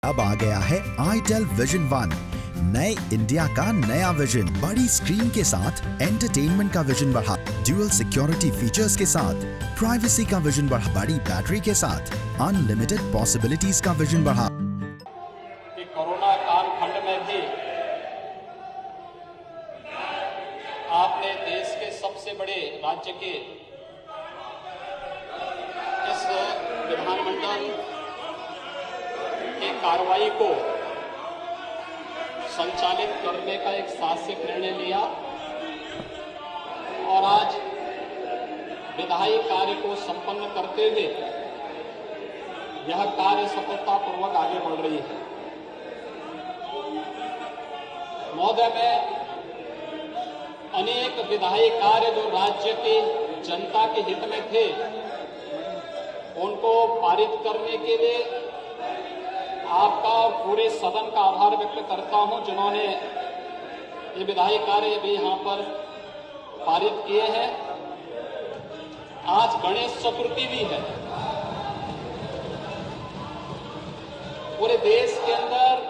अब आ गया है आईटेल विजन 1, नए इंडिया का नया विजन। बड़ी स्क्रीन के साथ एंटरटेनमेंट का विजन बढ़ा, ड्यूअल सिक्योरिटी फीचर्स के साथ प्राइवेसी का विजन बढ़ा, बड़ी बैटरी के साथ अनलिमिटेड पॉसिबिलिटीज का विजन बढ़ा। कोरोना कालखंड में भी आपने देश के सबसे बड़े राज्य के इस विधानमंडल की कार्रवाई को संचालित करने का एक साहसिक निर्णय लिया और आज विधायी कार्य को संपन्न करते हुए यह कार्य सफलतापूर्वक आगे बढ़ रही है। महोदय, मैं अनेक विधायी कार्य जो राज्य की जनता के हित में थे उनको पारित करने के लिए आपका और पूरे सदन का आभार व्यक्त करता हूं, जिन्होंने ये विधायी कार्य भी यहां पर पारित किए हैं। आज गणेश चतुर्थी भी है। पूरे देश के अंदर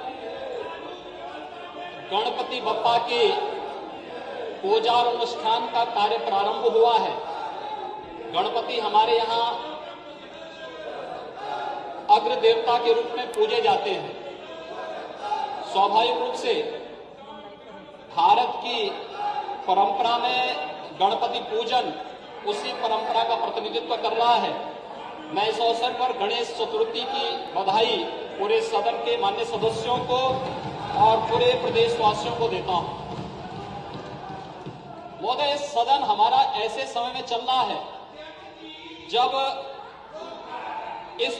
गणपति बप्पा की पूजा और अनुष्ठान का कार्य प्रारंभ हुआ है। गणपति हमारे यहां अग्र देवता के रूप में पूजे जाते हैं। स्वाभाविक रूप से भारत की परंपरा में गणपति पूजन उसी परंपरा का प्रतिनिधित्व कर रहा है। मैं इस अवसर पर गणेश चतुर्थी की बधाई पूरे सदन के मान्य सदस्यों को और पूरे प्रदेशवासियों को देता हूं। महोदय, सदन हमारा ऐसे समय में चल रहा है जब इस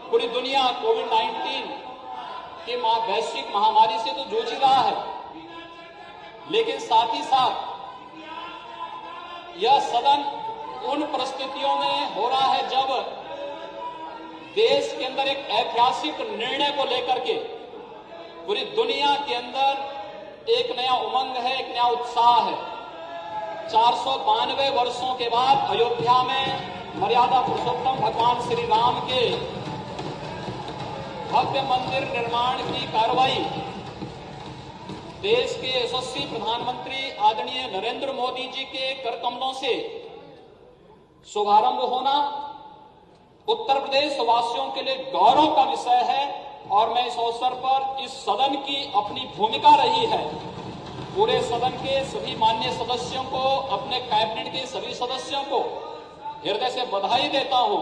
पूरी दुनिया कोविड-19 की वैश्विक महामारी से तो जूझ रहा है, लेकिन साथ ही साथ यह सदन उन परिस्थितियों में हो रहा है जब देश के अंदर एक ऐतिहासिक निर्णय को लेकर के पूरी दुनिया के अंदर एक नया उमंग है, एक नया उत्साह है। 492 वर्षों के बाद अयोध्या में मर्यादा पुरुषोत्तम भगवान श्री राम के भव्य मंदिर निर्माण की कार्रवाई देश के यशस्वी प्रधानमंत्री आदरणीय नरेंद्र मोदी जी के कर कमलों से शुभारंभ होना उत्तर प्रदेश वासियों के लिए गौरव का विषय है और मैं इस अवसर पर इस सदन की अपनी भूमिका रही है पूरे सदन के सभी माननीय सदस्यों को, अपने कैबिनेट के सभी सदस्यों को हृदय से बधाई देता हूं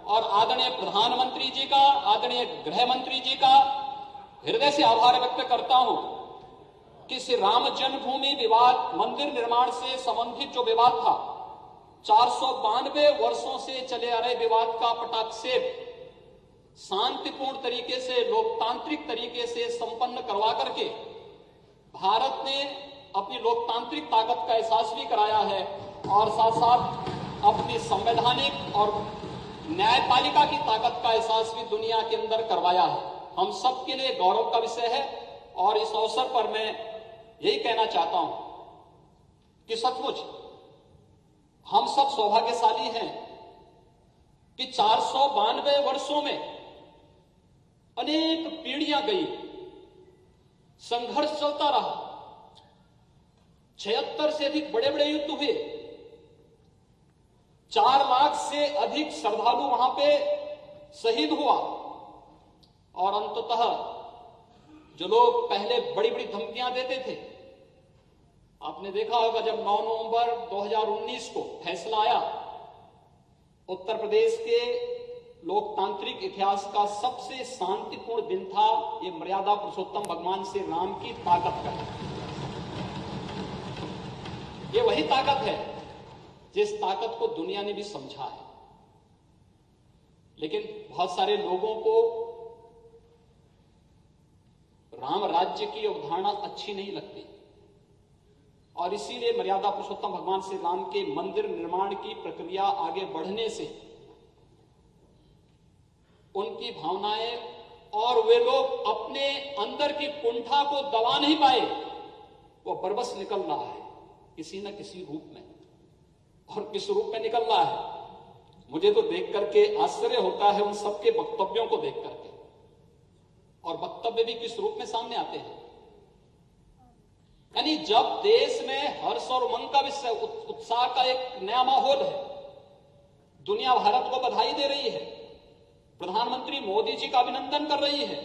और आदरणीय प्रधानमंत्री जी का, आदरणीय गृह मंत्री जी का हृदय से आभार व्यक्त करता हूं कि श्री राम जन्मभूमि विवाद मंदिर निर्माण से संबंधित जो विवाद था, 492 वर्षों से चले आ रहे विवाद का पटाक्षेप शांतिपूर्ण तरीके से, लोकतांत्रिक तरीके से संपन्न करवा करके भारत ने अपनी लोकतांत्रिक ताकत का एहसास भी कराया है और साथ साथ अपनी संवैधानिक और न्यायपालिका की ताकत का एहसास भी दुनिया के अंदर करवाया है। हम सब के लिए गौरव का विषय है और इस अवसर पर मैं यही कहना चाहता हूं कि सचमुच हम सब सौभाग्यशाली हैं कि 492 वर्षों में अनेक पीढ़ियां गई, संघर्ष चलता रहा, 76 से अधिक बड़े बड़े युद्ध हुए, 4 लाख से अधिक श्रद्धालु वहां पे शहीद हुआ और अंततः जो लोग पहले बड़ी बड़ी धमकियां देते थे, आपने देखा होगा जब 9 नवंबर 2019 को फैसला आया, उत्तर प्रदेश के लोकतांत्रिक इतिहास का सबसे शांतिपूर्ण दिन था। ये मर्यादा पुरुषोत्तम भगवान श्री राम की ताकत का, ये वही ताकत है जिस ताकत को दुनिया ने भी समझा है, लेकिन बहुत सारे लोगों को राम राज्य की अवधारणा अच्छी नहीं लगती और इसीलिए मर्यादा पुरुषोत्तम भगवान श्री राम के मंदिर निर्माण की प्रक्रिया आगे बढ़ने से उनकी भावनाएं और वे लोग अपने अंदर की कुंठा को दबा नहीं पाए, वो बरबस निकल रहा है किसी न किसी रूप में, और किस रूप में निकल रहा है मुझे तो देख करके आश्चर्य होता है उन सबके वक्तव्यों को देख करके। और वक्तव्य भी किस रूप में सामने आते हैं। यानी जब देश में हर्ष और उमंग का विषय, उत्साह का एक नया माहौल है, दुनिया भारत को बधाई दे रही है, प्रधानमंत्री मोदी जी का अभिनंदन कर रही है,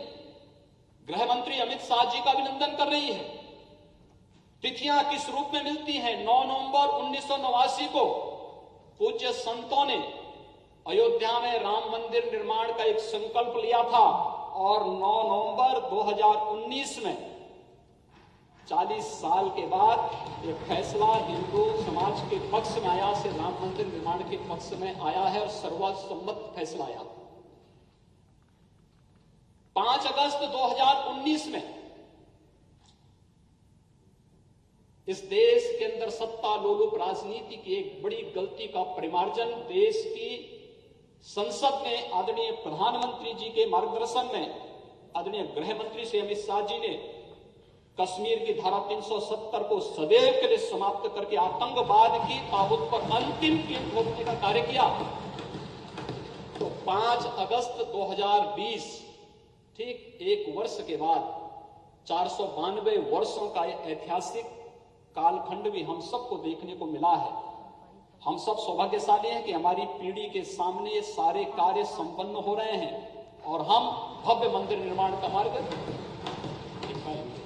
गृह मंत्री अमित शाह जी का अभिनंदन कर रही है। तिथियां किस रूप में मिलती हैं। 9 नवंबर 1989 को पूज्य संतों ने अयोध्या में राम मंदिर निर्माण का एक संकल्प लिया था और 9 नवंबर 2019 में 40 साल के बाद यह फैसला हिंदू समाज के पक्ष में आया, से राम मंदिर निर्माण के पक्ष में आया है और सर्वसम्मत फैसला आया। 5 अगस्त 2019 में इस देश के अंदर सत्ता लोलुप राजनीति की एक बड़ी गलती का परिमार्जन देश की संसद में आदरणीय प्रधानमंत्री जी के मार्गदर्शन में आदरणीय गृह मंत्री श्री अमित शाह जी ने कश्मीर की धारा 370 को सदैव के लिए समाप्त करके आतंकवाद की ताबूत पर अंतिम कील ठोकने का कार्य किया। तो 5 अगस्त 2020 ठीक एक वर्ष के बाद 492 वर्षों का ऐतिहासिक कालखंड भी हम सबको देखने को मिला है। हम सब सौभाग्यशाली हैं कि हमारी पीढ़ी के सामने ये सारे कार्य संपन्न हो रहे हैं और हम भव्य मंदिर निर्माण का मार्ग दिखाएंगे।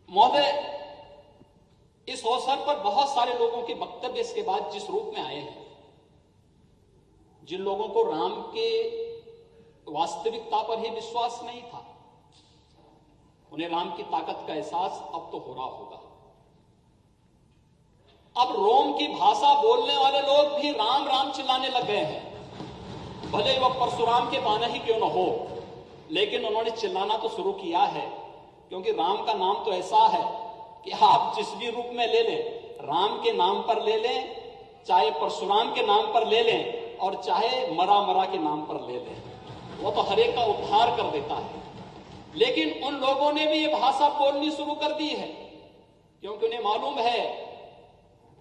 महोदय, इस अवसर पर बहुत सारे लोगों के वक्तव्य इसके बाद जिस रूप में आए हैं, जिन लोगों को राम के वास्तविकता पर ही विश्वास नहीं था, उन्हें राम की ताकत का एहसास अब तो हो रहा होगा। अब रोम की भाषा बोलने वाले लोग भी राम राम चिल्लाने लग गए हैं। भले वह परशुराम के बाना ही क्यों न हो, लेकिन उन्होंने चिल्लाना तो शुरू किया है, क्योंकि राम का नाम तो ऐसा है कि आप जिस भी रूप में ले लें, राम के नाम पर ले लें, चाहे परशुराम के नाम पर ले लें और चाहे मरा के नाम पर ले लें, वो तो हर एक का उद्धार कर देता है। लेकिन उन लोगों ने भी ये भाषा बोलनी शुरू कर दी है, क्योंकि उन्हें मालूम है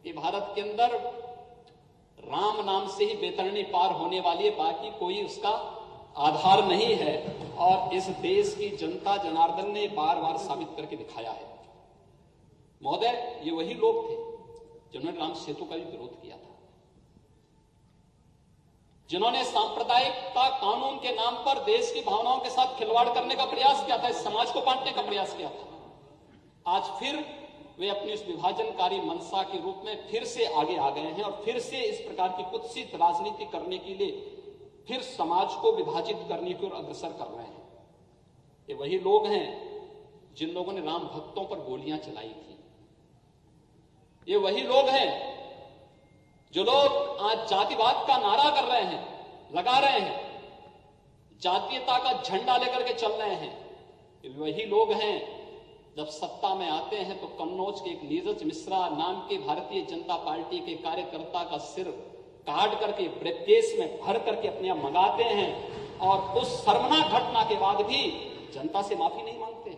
कि भारत के अंदर राम नाम से ही बेतरनी पार होने वाली है, बाकी कोई उसका आधार नहीं है। और इस देश की जनता जनार्दन ने बार बार साबित करके दिखाया है। महोदय, ये वही लोग थे जिन्होंने राम सेतु का भी विरोध किया था, जिन्होंने सांप्रदायिकता कानून के नाम पर देश की भावनाओं के साथ खिलवाड़ करने का प्रयास किया था, इस समाज को बांटने का प्रयास किया था। आज फिर वे अपनी इस विभाजनकारी मंशा के रूप में फिर से आगे आ गए हैं और फिर से इस प्रकार की कुत्सित राजनीति करने के लिए फिर समाज को विभाजित करने की ओर अग्रसर कर रहे हैं। ये वही लोग हैं जिन लोगों ने राम भक्तों पर गोलियां चलाई थी। ये वही लोग हैं जो लोग आज जातिवाद का नारा कर रहे हैं, लगा रहे हैं, जातीयता का झंडा लेकर के चल रहे हैं। ये वही लोग हैं जब सत्ता में आते हैं तो कन्नौज के एक नीरज मिश्रा नाम के भारतीय जनता पार्टी के कार्यकर्ता का सिर काट करके ब्रीफकेस में भर करके अपने आप मंगाते हैं और उस शर्मनाक घटना के बाद भी जनता से माफी नहीं मांगते।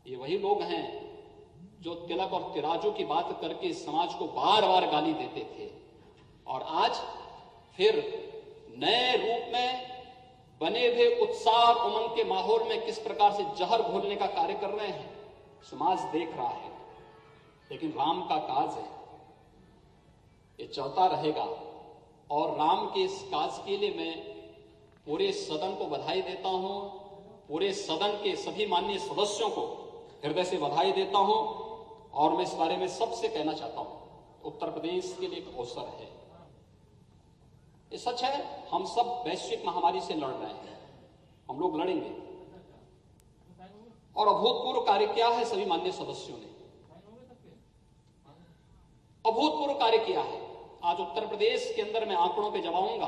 ये वही लोग हैं जो तिलक और तिराजू की बात करके समाज को बार बार गाली देते थे और आज फिर नए रूप में बने हुए उत्साह और उमंग के माहौल में किस प्रकार से जहर घोलने का कार्य कर रहे हैं, समाज देख रहा है। लेकिन राम का काज है, ये चलता रहेगा और राम के इस काज के लिए मैं पूरे सदन को बधाई देता हूं, पूरे सदन के सभी माननीय सदस्यों को हृदय से बधाई देता हूं। और मैं इस बारे में सबसे कहना चाहता हूं, उत्तर प्रदेश के लिए एक अवसर है। ये सच है, हम सब वैश्विक महामारी से लड़ रहे हैं, हम लोग लड़ेंगे। और अभूतपूर्व कार्य किया है सभी माननीय सदस्यों ने, अभूतपूर्व कार्य किया है। आज उत्तर प्रदेश के अंदर मैं आंकड़ों पे जब आऊंगा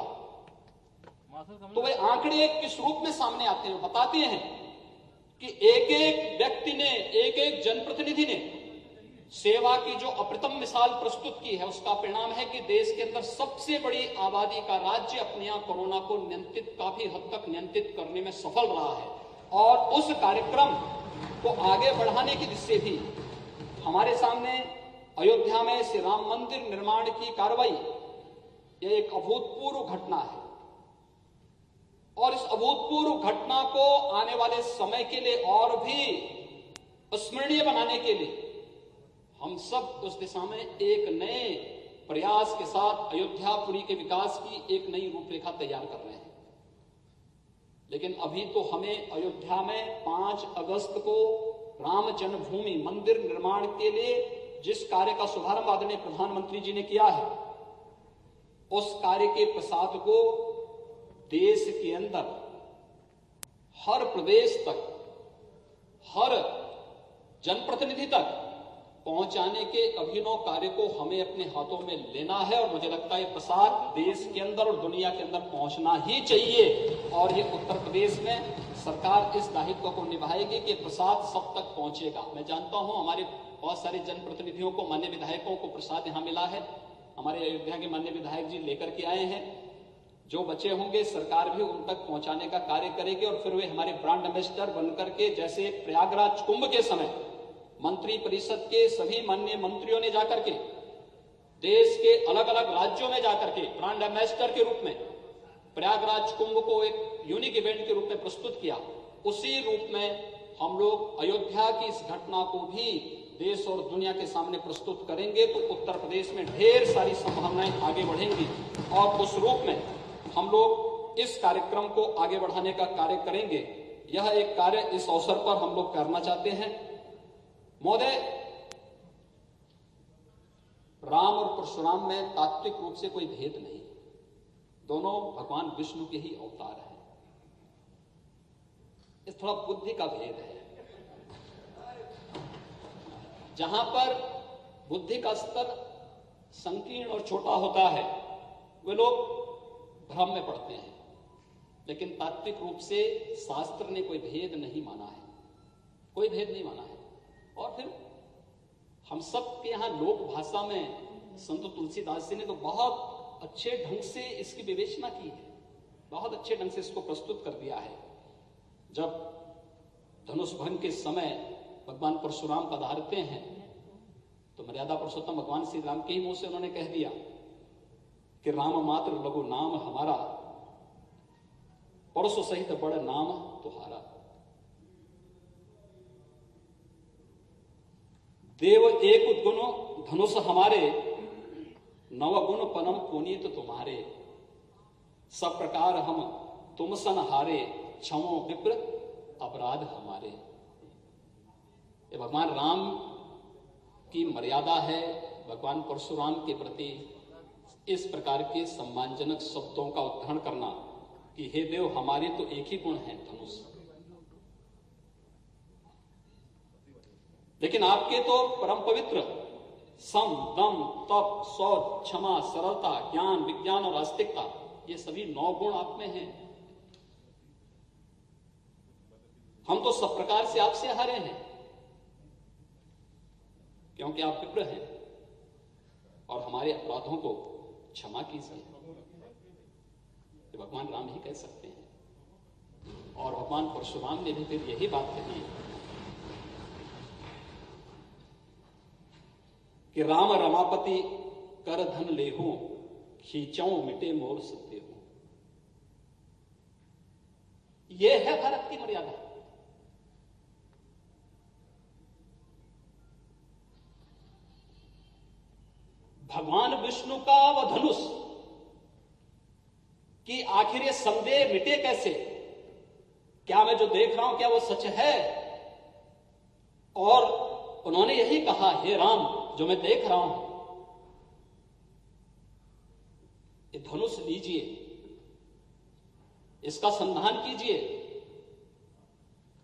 तो वे आंकड़े किस रूप में सामने आते हैं, बताते हैं कि एक एक व्यक्ति ने, एक एक जनप्रतिनिधि ने सेवा की जो अप्रतिम मिसाल प्रस्तुत की है, उसका परिणाम है कि देश के अंदर सबसे बड़ी आबादी का राज्य अपने यहां कोरोना को नियंत्रित, काफी हद तक नियंत्रित करने में सफल रहा है। और उस कार्यक्रम को आगे बढ़ाने की दिशा भी हमारे सामने अयोध्या में श्री राम मंदिर निर्माण की कार्रवाई, यह एक अभूतपूर्व घटना है। और इस अभूतपूर्व घटना को आने वाले समय के लिए और भी स्मरणीय बनाने के लिए हम सब उस दिशा में एक नए प्रयास के साथ अयोध्यापुरी के विकास की एक नई रूपरेखा तैयार कर रहे हैं। लेकिन अभी तो हमें अयोध्या में 5 अगस्त को राम जन्मभूमि मंदिर निर्माण के लिए जिस कार्य का शुभारंभ आदरणीय प्रधानमंत्री जी ने किया है, उस कार्य के प्रसाद को देश के अंदर हर प्रदेश तक, हर जनप्रतिनिधि तक पहुंचाने के अभिनव कार्य को हमें अपने हाथों में लेना है। और मुझे लगता है प्रसाद देश के अंदर और दुनिया के अंदर पहुंचना ही चाहिए। और ये उत्तर प्रदेश में सरकार इस दायित्व को निभाएगी कि प्रसाद सब तक पहुंचेगा। मैं जानता हूं हमारे बहुत सारे जनप्रतिनिधियों को, माननीय विधायकों को प्रसाद यहां मिला है। हमारे अयोध्या के माननीय विधायक जी लेकर के आए हैं। जो बचे होंगे सरकार भी उन तक पहुंचाने का कार्य करेगी और फिर वे हमारे ब्रांड एम्बेसडर बनकर के, जैसे प्रयागराज कुंभ के समय मंत्री परिषद के सभी माननीय मंत्रियों ने जाकर के देश के अलग अलग राज्यों में जाकर के ब्रांड एम्बेसडर के रूप में प्रयागराज कुंभ को एक यूनिक इवेंट के रूप में प्रस्तुत किया, उसी रूप में हम लोग अयोध्या की इस घटना को भी देश और दुनिया के सामने प्रस्तुत करेंगे। तो उत्तर प्रदेश में ढेर सारी संभावनाएं आगे बढ़ेंगी और उस रूप में हम लोग इस कार्यक्रम को आगे बढ़ाने का कार्य करेंगे। यह एक कार्य इस अवसर पर हम लोग करना चाहते हैं। महोदय, राम और परशुराम में तात्विक रूप से कोई भेद नहीं, दोनों भगवान विष्णु के ही अवतार हैं। इस थोड़ा बुद्धि का भेद है। जहां पर बुद्धि का स्तर संकीर्ण और छोटा होता है वे लोग भ्रम में पड़ते हैं, लेकिन तात्विक रूप से शास्त्र ने कोई भेद नहीं माना है, कोई भेद नहीं माना है। और फिर हम सब के यहां लोक भाषा में संत तुलसीदास जी ने तो बहुत अच्छे ढंग से इसकी विवेचना की है, बहुत अच्छे ढंग से इसको प्रस्तुत कर दिया है। जब धनुष भंग के समय भगवान परशुराम पधारते हैं तो मर्यादा पुरुषोत्तम भगवान श्री राम के ही मुंह से उन्होंने कह दिया कि राम मात्र लघु नाम हमारा, परशु सहित बड़ नाम तुम्हारा। देव एक गुण धनुष हमारे, नवगुण पनम पुनीत तुम्हारे। सब प्रकार हम तुम सन हारे, क्षमो विप्र अपराध हमारे। ये भगवान राम की मर्यादा है भगवान परशुराम के प्रति इस प्रकार के सम्मानजनक शब्दों का उच्चारण करना कि हे देव, हमारे तो एक ही गुण है धनुष, लेकिन आपके तो परम पवित्र सम, दम, तप, शौच, क्षमा, सरलता, ज्ञान, विज्ञान और आस्तिकता, ये सभी 9 गुण आप में हैं। हम तो सब प्रकार से आपसे हारे हैं क्योंकि आप विप्र हैं और हमारे अपराधों को क्षमा कीजिए। भगवान राम ही कह सकते हैं। और भगवान परशुराम ने भी फिर यही बात कही कि राम रमापति कर धन लेहूं, खींचों मिटे मोर सत्य हूं। यह है भारत की मर्यादा। भगवान विष्णु का वह धनुष कि आखिर ये संदेह मिटे कैसे, क्या मैं जो देख रहा हूं क्या वो सच है। और उन्होंने यही कहा, हे राम, जो मैं देख रहा हूं ये धनुष लीजिए, इसका संधान कीजिए।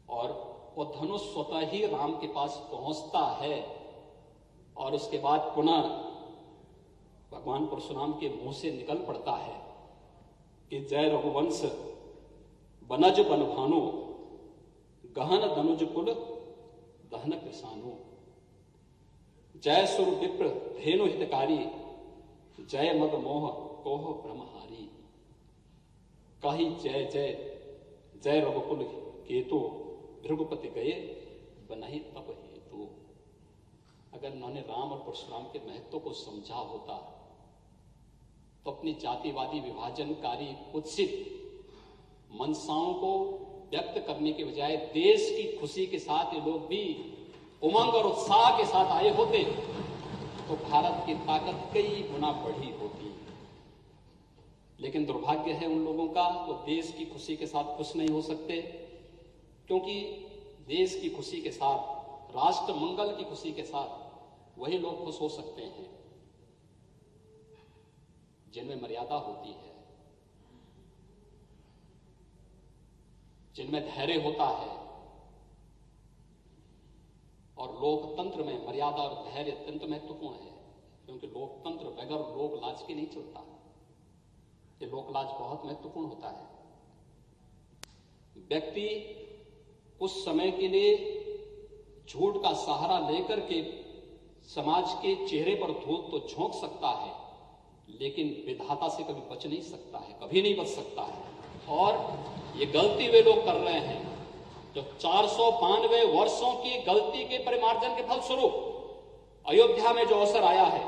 और वो धनुष स्वतः ही राम के पास पहुंचता है और उसके बाद पुनः भगवान परशुराम के मुंह से निकल पड़ता है कि जय रघुवंश बनज बन भानु, गहन धनुज कुल दहन कृषानु। जय सुर विप्र धेनु हितकारी, जय मद मोह कोह ब्रह्महारी। कही जय जय जय रघुकुल केतु, भृगुपति गए बनहि तप हेतु। अगर उन्होंने राम और परशुराम के महत्व को समझा होता तो अपनी जातिवादी विभाजनकारी कुत्सित मंशाओं को व्यक्त करने के बजाय देश की खुशी के साथ ये लोग भी उमंग और उत्साह के साथ आए होते तो भारत की ताकत कई गुना बढ़ी होती। लेकिन दुर्भाग्य है उन लोगों का तो देश की खुशी के साथ खुश नहीं हो सकते, क्योंकि देश की खुशी के साथ, राष्ट्र मंगल की खुशी के साथ वही लोग खुश हो सकते हैं जिनमें मर्यादा होती है, जिनमें धैर्य होता है। और लोकतंत्र में मर्यादा और धैर्य अत्यंत महत्वपूर्ण है, क्योंकि लोकतंत्र बगैर लोक लाज के नहीं चलता। ये लोक लाज बहुत महत्वपूर्ण होता है। व्यक्ति कुछ समय के लिए झूठ का सहारा लेकर के समाज के चेहरे पर धूल तो झोंक सकता है, लेकिन विधाता से कभी बच नहीं सकता है, कभी नहीं बच सकता है। और ये गलती वे लोग कर रहे हैं जो 492 वर्षों की गलती के परिमार्जन के फलस्वरूप अयोध्या में जो अवसर आया है,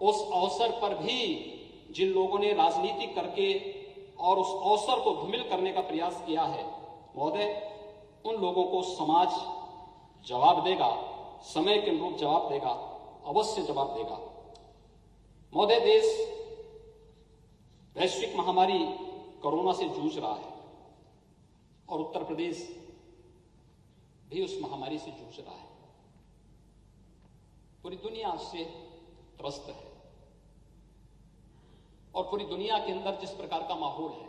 उस अवसर पर भी जिन लोगों ने राजनीति करके और उस अवसर को धूमिल करने का प्रयास किया है, महोदय, उन लोगों को समाज जवाब देगा, समय के अनुरूप जवाब देगा, अवश्य जवाब देगा। महोदय, देश वैश्विक महामारी कोरोना से जूझ रहा है और उत्तर प्रदेश भी उस महामारी से जूझ रहा है। पूरी दुनिया उससे त्रस्त है और पूरी दुनिया के अंदर जिस प्रकार का माहौल है,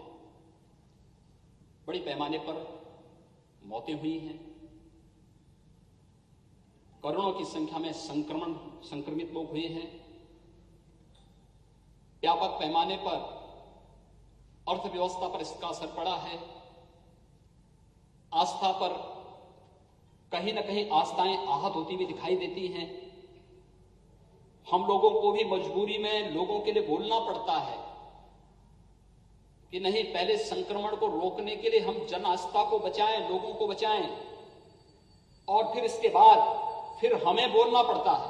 बड़ी पैमाने पर मौतें हुई हैं, करोड़ों की संख्या में संक्रमित लोग हुए हैं, व्यापक पैमाने पर अर्थव्यवस्था पर इसका असर पड़ा है, आस्था पर कहीं न कहीं आस्थाएं आहत होती हुई दिखाई देती हैं। हम लोगों को भी मजबूरी में लोगों के लिए बोलना पड़ता है कि नहीं, पहले संक्रमण को रोकने के लिए हम जन आस्था को बचाएं, लोगों को बचाएं, और फिर इसके बाद फिर हमें बोलना पड़ता है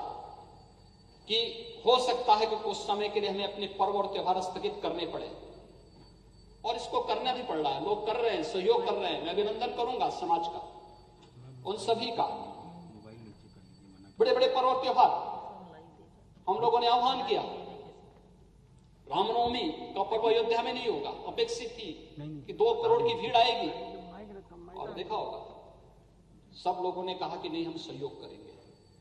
कि हो सकता है कि कुछ समय के लिए हमें अपने पर्व और त्योहार स्थगित करने पड़े, और इसको करना भी पड़ रहा है। लोग कर रहे हैं, सहयोग कर रहे हैं। मैं अभिनंदन करूंगा समाज का, उन सभी का। बड़े बड़े पर्व और त्योहार हम लोगों ने आह्वान किया। रामनवमी का पर्व अयोध्या में नहीं होगा, अपेक्षित थी कि 2 करोड़ की भीड़ आएगी, और देखा होगा सब लोगों ने कहा कि नहीं, हम सहयोग करेंगे।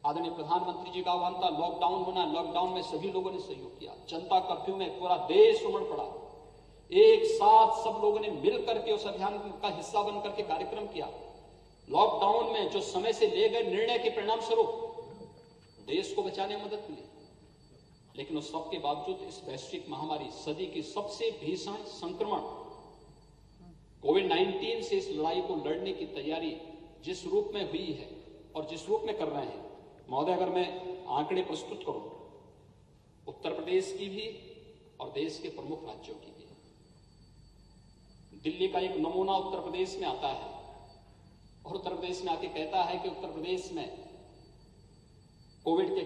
आदरणीय प्रधानमंत्री जी का आह्वान था, लॉकडाउन होना, लॉकडाउन में सभी लोगों ने सहयोग किया। जनता कर्फ्यू में पूरा देश उमड़ पड़ा, एक साथ सब लोगों ने मिल करके उस अभियान का हिस्सा बन करके कार्यक्रम किया। लॉकडाउन में जो समय से लिए गए निर्णय के परिणाम स्वरूप देश को बचाने में मदद मिली, लेकिन उस सब के बावजूद इस वैश्विक महामारी, सदी की सबसे भीषण संक्रमण कोविड-19 से इस लड़ाई को लड़ने की तैयारी जिस रूप में हुई है और जिस रूप में कर रहे हैं, महोदय, अगर मैं आंकड़े प्रस्तुत करूं उत्तर प्रदेश की भी और देश के प्रमुख राज्यों की भी। दिल्ली का एक नमूना उत्तर प्रदेश में आता है और उत्तर प्रदेश में आके कहता है कि उत्तर प्रदेश में कोविड के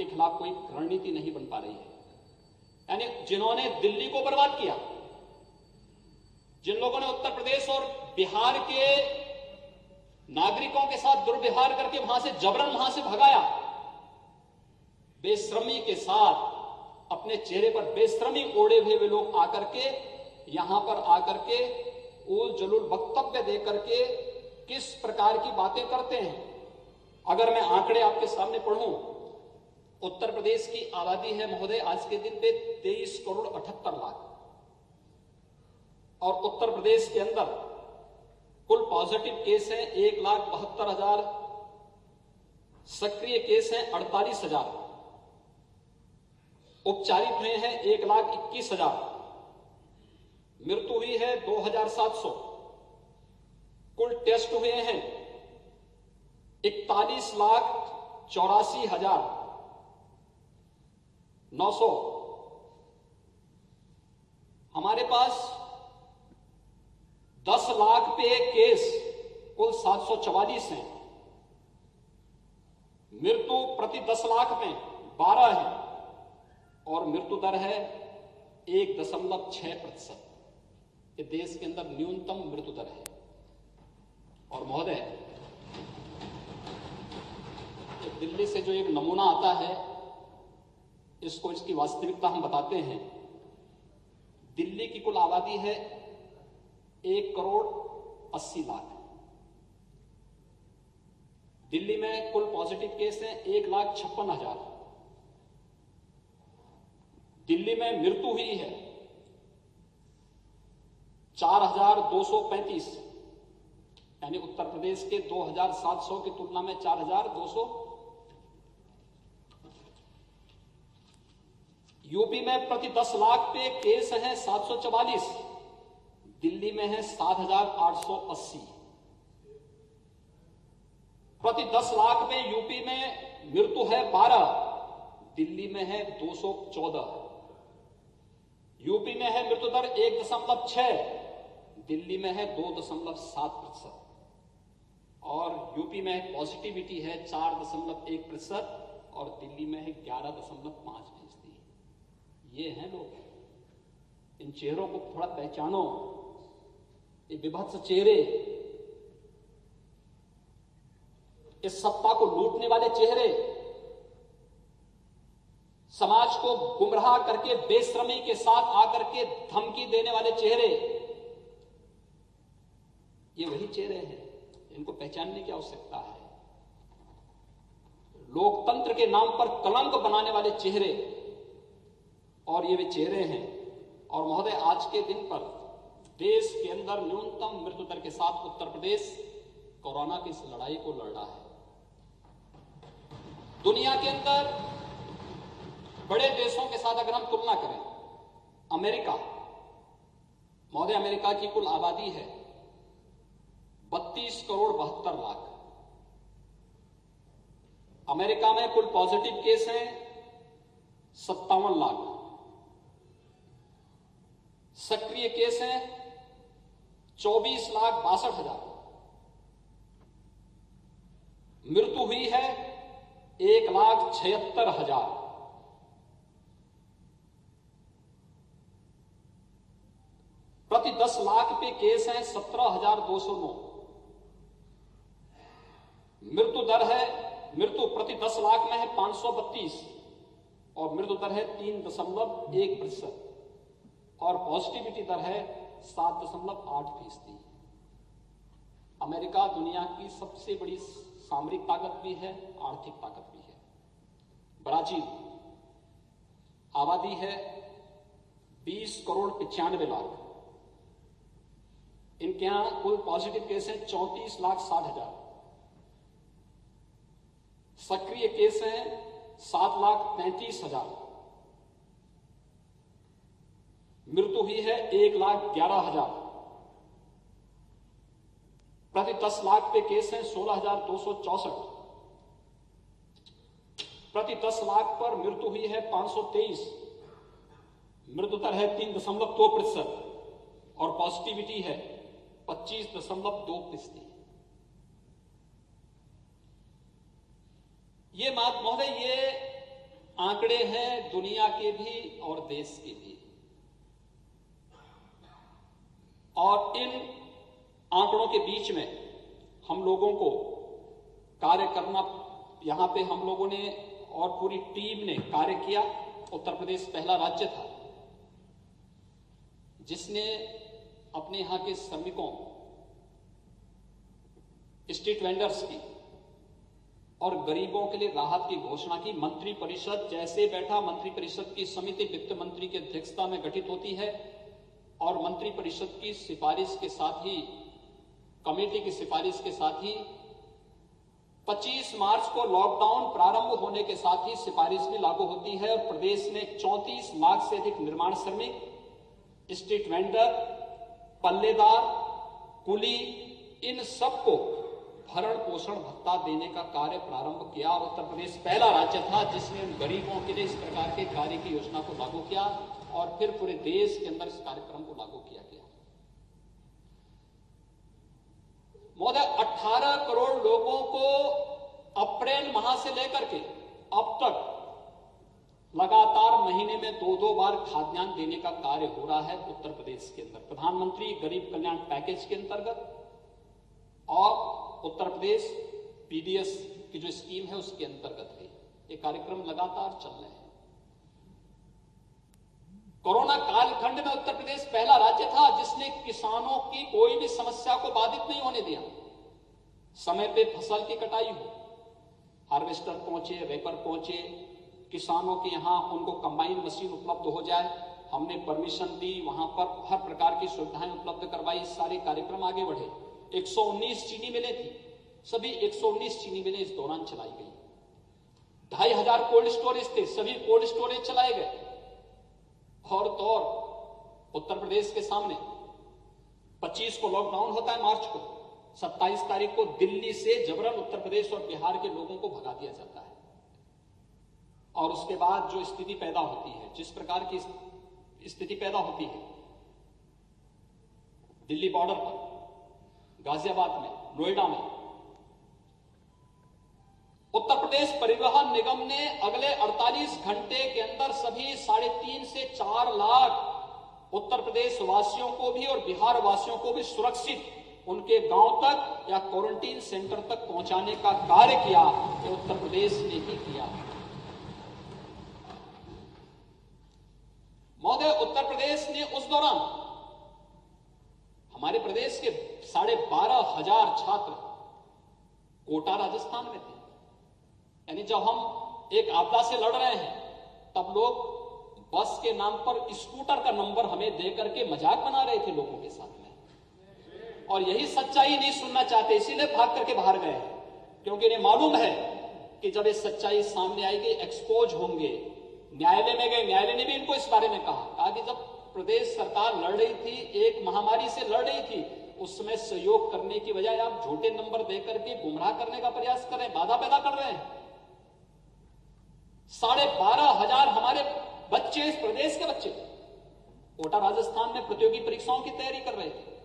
खिलाफ कोई रणनीति नहीं बन पा रही है। यानी जिन्होंने दिल्ली को बर्बाद किया, जिन लोगों ने उत्तर प्रदेश और बिहार के नागरिकों के साथ दुर्व्यवहार करके वहां से जबरन वहां से भगाया, बेशर्मी के साथ अपने चेहरे पर बेशर्मी ओढ़े हुए वे लोग आकर के यहां पर आकर के उल जलूल वक्तव्य देकर के किस प्रकार की बातें करते हैं। अगर मैं आंकड़े आपके सामने पढ़ूं, उत्तर प्रदेश की आबादी है महोदय आज के दिन पे 23 करोड़ 78 लाख, और उत्तर प्रदेश के अंदर कुल पॉजिटिव केस हैं 1,72,000, सक्रिय केस हैं 48,000, उपचारित हुए हैं 1,21,000, मृत्यु हुई है 2,700, कुल टेस्ट हुए हैं 41,84,900। हमारे पास 10 लाख पे केस कुल 744 हैं, मृत्यु प्रति 10 लाख में 12 है, और मृत्यु दर है 1.6%। ये देश के अंदर न्यूनतम मृत्यु दर है। और महोदय, दिल्ली से जो एक नमूना आता है, इसको इसकी वास्तविकता हम बताते हैं। दिल्ली की कुल आबादी है 1,80,00,000। दिल्ली में कुल पॉजिटिव केस हैं 1,56,000। दिल्ली में मृत्यु हुई है 4,235, यानी उत्तर प्रदेश के 2,700 की तुलना में 4,200। यूपी में प्रति 10 लाख पे केस हैं 744, दिल्ली में है 7,880। प्रति 10 लाख पे यूपी में मृत्यु है 12, दिल्ली में है 214। यूपी में है मृत्यु दर 1.6, दिल्ली में है 2.7%। और यूपी में पॉजिटिविटी है 4.1% और दिल्ली में है 11.5%। ये हैं लोग। इन चेहरों को थोड़ा पहचानो, ये विभत्स चेहरे, इस सत्ता को लूटने वाले चेहरे, समाज को गुमराह करके बेशर्मी के साथ आकर के धमकी देने वाले चेहरे, ये वही चेहरे हैं। इनको पहचानने की आवश्यकता है। लोकतंत्र के नाम पर कलंक बनाने वाले चेहरे, और ये वे चेहरे हैं। और महोदय, आज के दिन पर देश के अंदर न्यूनतम मृत्यु दर के साथ उत्तर प्रदेश कोरोना की इस लड़ाई को लड़ रहा है। दुनिया के अंदर बड़े देशों के साथ अगर हम तुलना करें, अमेरिका, महोदय, अमेरिका की कुल आबादी है 32,72,00,000। अमेरिका में कुल पॉजिटिव केस हैं 57 लाख, सक्रिय केस हैं 24,62,000। मृत्यु हुई है 1,76,000। प्रति 10 लाख पे केस हैं 17,209। मृत्यु दर है, मृत्यु प्रति 10 लाख में है 532 और मृत्यु दर है 3.1%। और पॉजिटिविटी दर है 7.8%। अमेरिका दुनिया की सबसे बड़ी सामरिक ताकत भी है, आर्थिक ताकत भी है। ब्राजील, आबादी है 20,95,00,000। इनके यहां कुल पॉजिटिव केस हैं 34,60,000। सक्रिय केस हैं 7,35,000। मृत्यु हुई है 1,11,000। प्रति 10 लाख पे केस हैं 16,264। प्रति 10 लाख पर मृत्यु हुई है 523। मृत्यु दर है 3.2% और पॉजिटिविटी है 25.2%। ये महोदय, ये आंकड़े हैं दुनिया के भी और देश के भी। और इन आंकड़ों के बीच में हम लोगों को कार्य करना, यहां पे हम लोगों ने और पूरी टीम ने कार्य किया। उत्तर प्रदेश पहला राज्य था जिसने अपने यहां के श्रमिकों, स्ट्रीट वेंडर्स की और गरीबों के लिए राहत की घोषणा की। मंत्री परिषद जैसे बैठा, मंत्री परिषद की समिति वित्त मंत्री की अध्यक्षता में गठित होती है और मंत्री परिषद की सिफारिश के साथ ही, कमेटी की सिफारिश के साथ ही 25 मार्च को लॉकडाउन प्रारंभ होने के साथ ही सिफारिश भी लागू होती है और प्रदेश में 34 लाख से अधिक निर्माण श्रमिक, स्ट्रीट वेंडर, पल्लेदार, कुली, इन सबको भरण पोषण भत्ता देने का कार्य प्रारंभ किया। और उत्तर प्रदेश पहला राज्य था जिसने उन गरीबों के लिए इस प्रकार के कार्य की योजना को लागू किया और फिर पूरे देश के अंदर इस कार्यक्रम को लागू किया गया। महोदय, 18 करोड़ लोगों को अप्रैल माह से लेकर के अब तक लगातार महीने में 2-2 बार खाद्यान्न देने का कार्य हो रहा है उत्तर प्रदेश के अंदर, प्रधानमंत्री गरीब कल्याण पैकेज के अंतर्गत और उत्तर प्रदेश पीडीएस की जो स्कीम है उसके अंतर्गत है। ये कार्यक्रम लगातार चल रहे हैं। कोरोना कालखंड में उत्तर प्रदेश पहला राज्य था जिसने किसानों की कोई भी समस्या को बाधित नहीं होने दिया। समय पे फसल की कटाई हो, हार्वेस्टर पहुंचे, रेपर पहुंचे, किसानों के यहां उनको कंबाइन मशीन उपलब्ध हो जाए, हमने परमिशन दी, वहां पर हर प्रकार की सुविधाएं उपलब्ध करवाई, सारे कार्यक्रम आगे बढ़े। 119 चीनी मिलें थी, सभी 119 चीनी मिलें इस दौरान चलाई गई। 2500 कोल्ड स्टोरेज थे, सभी कोल्ड स्टोरेज चलाए गए। और तो और उत्तर प्रदेश के सामने 25 को लॉकडाउन होता है मार्च को, 27 तारीख को दिल्ली से जबरन उत्तर प्रदेश और बिहार के लोगों को भगा दिया जाता है। और उसके बाद जो स्थिति पैदा होती है, जिस प्रकार की स्थिति पैदा होती है दिल्ली बॉर्डर पर, गाजियाबाद में, नोएडा में, उत्तर प्रदेश परिवहन निगम ने अगले 48 घंटे के अंदर सभी 3.5 से 4 लाख उत्तर प्रदेश वासियों को भी और बिहार वासियों को भी सुरक्षित उनके गांव तक या क्वारंटीन सेंटर तक पहुंचाने का कार्य किया। ये उत्तर प्रदेश ने ही किया। महोदय, उत्तर प्रदेश ने उस दौरान हमारे प्रदेश के 12,500 छात्र कोटा राजस्थान में थे। यानी जब हम एक आपदा से लड़ रहे हैं तब लोग बस के नाम पर स्कूटर का नंबर हमें देकर के मजाक बना रहे थे लोगों के साथ में, और यही सच्चाई नहीं सुनना चाहते, इसीलिए भाग करके बाहर गए, क्योंकि इन्हें मालूम है कि जब ये सच्चाई सामने आएगी एक्सपोज होंगे। न्यायालय में गए, न्यायालय ने भी इनको इस बारे में कहा कि जब प्रदेश सरकार लड़ रही थी, एक महामारी से लड़ रही थी, उस समय सहयोग करने की बजाय आप झूठे नंबर देकर के गुमराह करने का प्रयास कर रहे हैं, बाधा पैदा कर रहे हैं। 12,500 हमारे बच्चे, इस प्रदेश के बच्चे कोटा राजस्थान में प्रतियोगी परीक्षाओं की तैयारी कर रहे थे।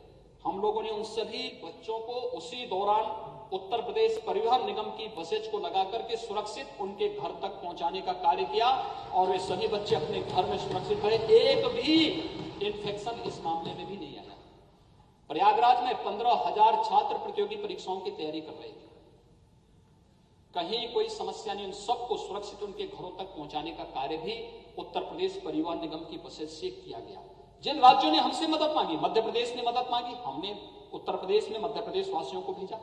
हम लोगों ने उन सभी बच्चों को उसी दौरान उत्तर प्रदेश परिवहन निगम की बसेज को लगा करके सुरक्षित उनके घर तक पहुंचाने का कार्य किया, और वे सभी बच्चे अपने घर में सुरक्षित रहे। एक भी इंफेक्शन इस मामले में भी नहीं आया। प्रयागराज में 15,000 छात्र प्रतियोगी परीक्षाओं की तैयारी कर रहे थे, कहीं कोई समस्या नहीं, उन सबको सुरक्षित उनके घरों तक पहुंचाने का कार्य भी उत्तर प्रदेश परिवहन निगम की बसेज से किया गया। जिन राज्यों ने हमसे मदद मांगी, मध्य प्रदेश ने मदद मांगी, हमने उत्तर प्रदेश में मध्य प्रदेश वासियों को भेजा।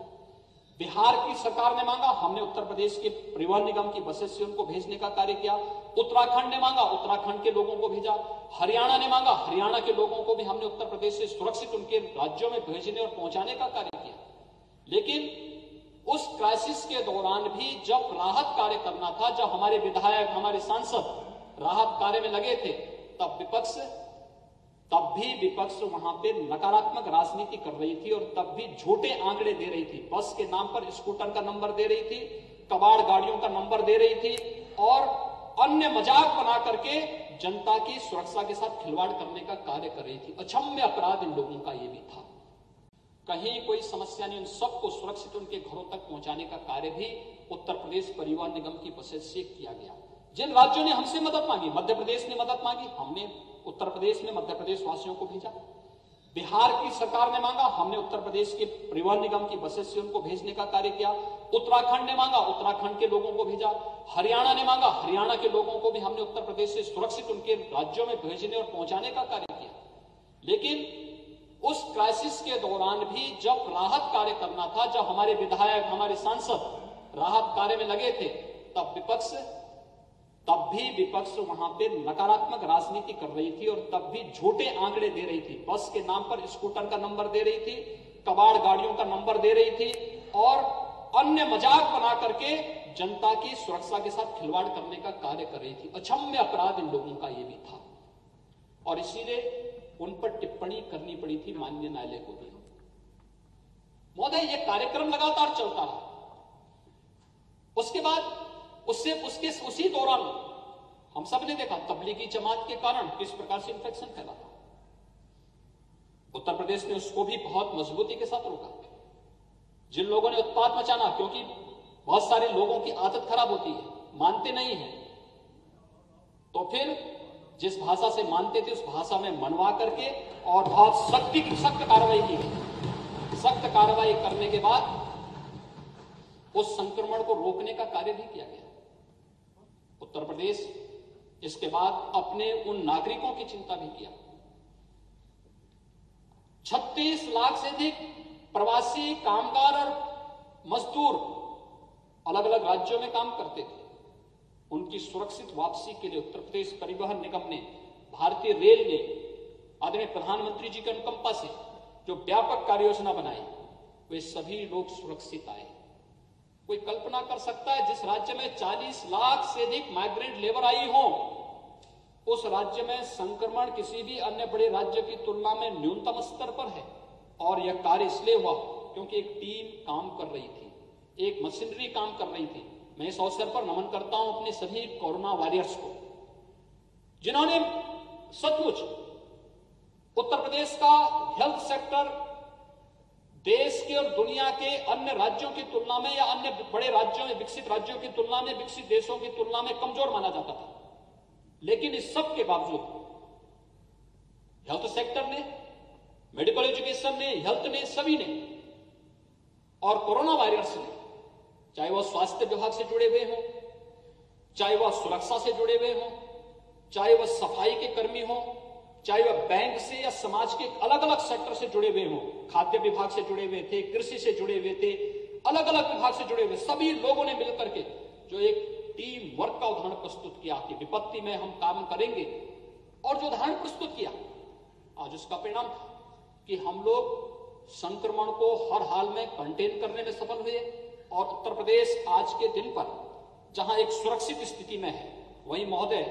बिहार की सरकार ने मांगा, हमने उत्तर प्रदेश के परिवहन निगम की बसेज से उनको भेजने का कार्य किया। उत्तराखंड ने मांगा, उत्तराखंड के लोगों को भेजा। हरियाणा ने मांगा, हरियाणा के लोगों को भी हमने उत्तर प्रदेश से सुरक्षित उनके राज्यों में भेजने और पहुंचाने का कार्य किया। लेकिन उस क्राइसिस के दौरान भी जब राहत कार्य करना था, जब हमारे विधायक, हमारे सांसद राहत कार्य में लगे थे, तब भी विपक्ष वहां पे नकारात्मक राजनीति कर रही थी, और तब भी झूठे आंकड़े दे रही थी। बस के नाम पर स्कूटर का नंबर दे रही थी, कबाड़ गाड़ियों का नंबर दे रही थी, और अन्य मजाक बना करके जनता की सुरक्षा के साथ खिलवाड़ करने का कार्य कर रही थी। अक्षम्य अपराध इन लोगों का ये भी था। कहीं कोई समस्या नहीं, उन सबको सुरक्षित उनके घरों तक पहुंचाने का कार्य भी उत्तर प्रदेश परिवहन निगम की बसेज से किया गया। जिन राज्यों ने हमसे मदद मांगी, मध्य प्रदेश ने मदद मांगी, हमने उत्तर प्रदेश में मध्य प्रदेश वासियों को भेजा। बिहार की सरकार ने मांगा, हमने उत्तर प्रदेश के परिवहन निगम की बसेज से उनको भेजने का कार्य किया। उत्तराखंड ने मांगा, उत्तराखंड के लोगों को भेजा। हरियाणा ने मांगा, हरियाणा के लोगों को भी हमने उत्तर प्रदेश से सुरक्षित उनके राज्यों में भेजने और पहुंचाने का कार्य किया। लेकिन उस क्राइसिस के दौरान भी जब राहत कार्य करना था, जब हमारे विधायक, हमारे सांसद राहत कार्य में लगे थे, तब भी विपक्ष वहां पे नकारात्मक राजनीति कर रही थी, और तब भी झूठे आंकड़े दे रही थी। बस के नाम पर स्कूटर का नंबर दे रही थी, कबाड़ गाड़ियों का नंबर दे रही थी, और अन्य मजाक बना करके जनता की सुरक्षा के साथ खिलवाड़ करने का कार्य कर रही थी। अक्षम्य अपराध इन लोगों का ये भी था, और इसीलिए उन पर टिप्पणी करनी पड़ी थी माननीय न्यायालय को भी। महोदय, यह कार्यक्रम लगातार चलता रहा। उसके बाद उसी दौरान हम सब ने देखा तबलीगी जमात के कारण किस प्रकार से इंफेक्शन फैला था। उत्तर प्रदेश ने उसको भी बहुत मजबूती के साथ रोका। जिन लोगों ने उत्पात मचाना, क्योंकि बहुत सारे लोगों की आदत खराब होती है, मानते नहीं है, तो फिर जिस भाषा से मानते थे उस भाषा में मनवा करके और बहुत सख्त कार्रवाई की गई। सख्त कार्रवाई करने के बाद उस संक्रमण को रोकने का कार्य भी किया गया। उत्तर प्रदेश इसके बाद अपने उन नागरिकों की चिंता भी किया। 36 लाख से अधिक प्रवासी कामगार और मजदूर अलग अलग राज्यों में काम करते थे। उनकी सुरक्षित वापसी के लिए उत्तर प्रदेश परिवहन निगम ने, भारतीय रेल ने आदरणीय प्रधानमंत्री जी के अनुकंपा से जो व्यापक कार्य योजना बनाई, वे सभी लोग सुरक्षित आए। कोई कल्पना कर सकता है जिस राज्य में 40 लाख से अधिक माइग्रेंट लेबर आई हो, उस राज्य में संक्रमण किसी भी अन्य बड़े राज्य की तुलना में न्यूनतम स्तर पर है। और यह कार्य इसलिए हुआ क्योंकि एक टीम काम कर रही थी, एक मशीनरी काम कर रही थी। मैं इस अवसर पर नमन करता हूं अपने सभी कोरोना वॉरियर्स को, जिन्होंने सचमुच उत्तर प्रदेश का हेल्थ सेक्टर देश के और दुनिया के अन्य राज्यों की तुलना में या अन्य बड़े राज्यों में, विकसित राज्यों की तुलना में, विकसित देशों की तुलना में कमजोर माना जाता था। लेकिन इस सब के बावजूद हेल्थ सेक्टर ने, मेडिकल एजुकेशन ने, हेल्थ ने, सभी ने और कोरोना वायरस ने, चाहे वह स्वास्थ्य विभाग से जुड़े हुए हों, चाहे वह सुरक्षा से जुड़े हुए हों, चाहे वह सफाई के कर्मी हों, चाहे वह बैंक से या समाज के अलग अलग सेक्टर से जुड़े हुए हों, खाद्य विभाग से जुड़े हुए थे, कृषि से जुड़े हुए थे, अलग अलग विभाग से जुड़े हुए, सभी लोगों ने मिलकर के जो एक टीम वर्क का उदाहरण प्रस्तुत किया कि विपत्ति में हम काम करेंगे, और जो उदाहरण प्रस्तुत किया, आज उसका परिणाम था कि हम लोग संक्रमण को हर हाल में कंटेन करने में सफल हुए। और उत्तर प्रदेश आज के दिन पर जहां एक सुरक्षित स्थिति में है, वहीं महोदय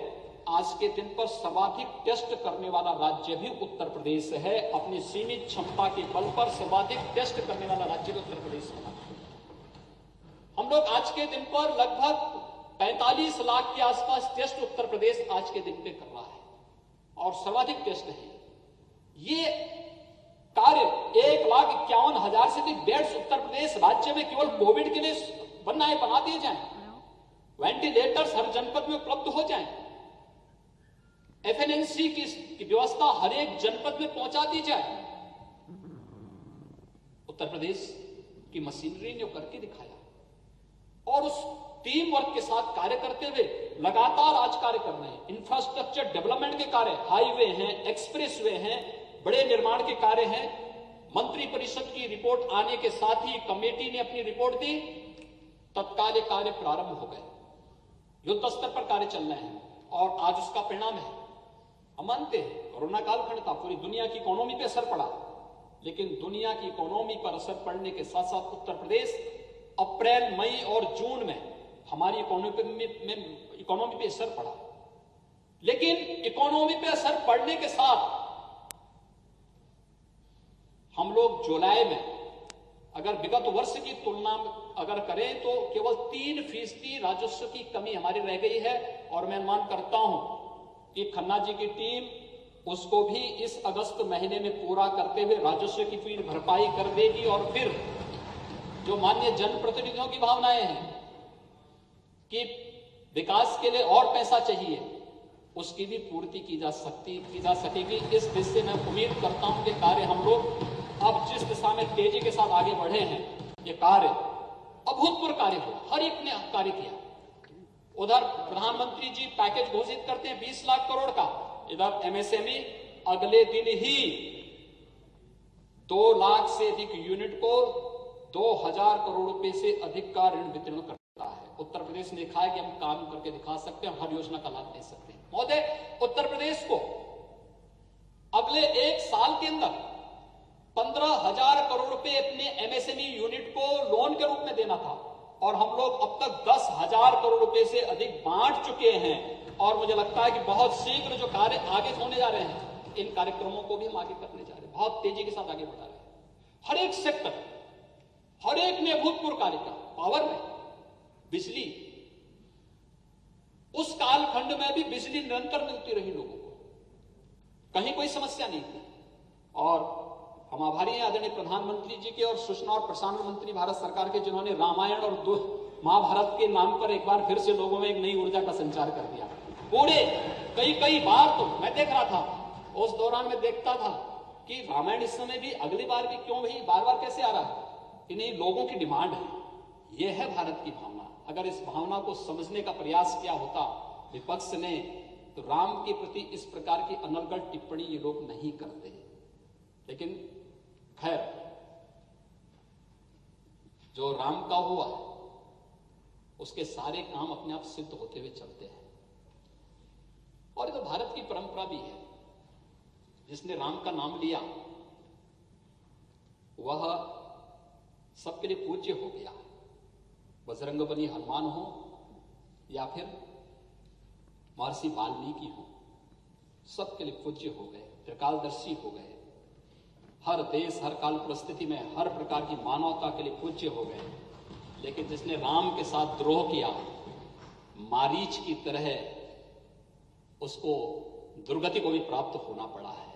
आज के दिन पर सर्वाधिक टेस्ट करने वाला राज्य भी उत्तर प्रदेश है। अपनी सीमित क्षमता के बल पर सर्वाधिक टेस्ट करने वाला राज्य भी उत्तर प्रदेश है। हम लोग आज के दिन पर लगभग 45 लाख के आसपास टेस्ट उत्तर प्रदेश आज के दिन पे कर रहा है और सर्वाधिक टेस्ट है। ये कार्य 1,51,000 से अधिक बेड्स उत्तर प्रदेश राज्य में केवल कोविड के लिए बना दिए जाएं, वेंटिलेटर्स हर जनपद में उपलब्ध हो जाएं, एफएनएनसी की व्यवस्था हर एक जनपद में पहुंचा दी जाए। उत्तर प्रदेश की मशीनरी ने करके दिखाया और उस टीम वर्क के साथ कार्य करते हुए लगातार आज कार्य कर रहे हैं। इंफ्रास्ट्रक्चर डेवलपमेंट के कार्य, हाईवे हैं, एक्सप्रेसवे हैं, बड़े निर्माण के कार्य हैं। मंत्री परिषद की रिपोर्ट आने के साथ ही कमेटी ने अपनी रिपोर्ट दी, तत्काल ये कार्य प्रारंभ हो गए, युद्ध स्तर पर कार्य चल रहे हैं और आज उसका परिणाम है। हम मानते हैं कोरोना कालखंड था, पूरी दुनिया की इकोनॉमी पे असर पड़ा, लेकिन दुनिया की इकोनॉमी पर असर पड़ने के साथ साथ उत्तर प्रदेश अप्रैल, मई और जून में हमारी इकोनॉमी पे असर पड़ा। लेकिन इकोनॉमी पे असर पड़ने के साथ हम लोग जुलाई में अगर विगत वर्ष की तुलना अगर करें तो केवल 3% राजस्व की कमी हमारी रह गई है। और मैं अनुमान करता हूं कि खन्ना जी की टीम उसको भी इस अगस्त महीने में पूरा करते हुए राजस्व की पूरी भरपाई कर देगी और फिर जो माननीय जनप्रतिनिधियों की भावनाएं हैं कि विकास के लिए और पैसा चाहिए, उसकी भी पूर्ति की जा सकेगी। इस दिशा से मैं उम्मीद करता हूं कि कार्य हम लोग अब जिस दिशा में तेजी के साथ आगे बढ़े हैं, ये कार्य अभूतपूर्व कार्य हो, हर एक ने कार्य किया। उधर प्रधानमंत्री जी पैकेज घोषित करते हैं 20 लाख करोड़ का, इधर एमएसएमई अगले दिन ही 2 लाख से अधिक यूनिट को 2,000 करोड़ रुपए से अधिक का ऋण वितरण करता है। उत्तर प्रदेश ने दिखाया कि हम काम करके दिखा सकते हैं, हर योजना का लाभ दे सकते हैं। महोदय, उत्तर प्रदेश को अगले 1 साल के अंदर 15,000 करोड़ रुपए अपने एमएसएमई यूनिट को लोन के रूप में देना था और हम लोग अब तक 10,000 करोड़ रुपए से अधिक बांट चुके हैं। और मुझे लगता है कि बहुत शीघ्र जो कार्य आगे होने जा रहे हैं, इन कार्यक्रमों को भी हम आगे करने जा रहे हैं, बहुत तेजी के साथ आगे बढ़ा रहे हैं। हर एक सेक्टर, हर एक ने अभूतपूर्व कार्य का, पावर में, बिजली, उस कालखंड में भी बिजली निरंतर मिलती रही लोगों को, कहीं कोई समस्या नहीं थी। और हम आभारी हैं आदरणीय प्रधानमंत्री जी के और सूचना और प्रसारण मंत्री भारत सरकार के, जिन्होंने रामायण और महाभारत के नाम पर एक बार फिर से लोगों में एक नई ऊर्जा का संचार कर दिया। पूरे कई बार तो मैं देख रहा था, उस दौरान मैं देखता था कि रामायण इस समय भी अगली बार भी क्यों भाई बार बार कैसे आ रहा है, कि नहीं लोगों की डिमांड है। यह है भारत की भावना। अगर इस भावना को समझने का प्रयास किया होता विपक्ष ने, तो राम के प्रति इस प्रकार की अनर्गल टिप्पणी ये लोग नहीं करते। लेकिन खैर, जो राम का हुआ उसके सारे काम अपने आप सिद्ध होते हुए चलते हैं। और ये तो भारत की परंपरा भी है, जिसने राम का नाम लिया वह सबके लिए पूज्य हो गया। बजरंग बली हनुमान हो या फिर महर्षि वाल्मीकि हो, सबके लिए पूज्य हो गए, त्रिकालदर्शी हो गए। हर देश, हर काल परिस्थिति में, हर प्रकार की मानवता के लिए पूज्य हो गए। लेकिन जिसने राम के साथ द्रोह किया, मारीच की तरह उसको दुर्गति को भी प्राप्त होना पड़ा है।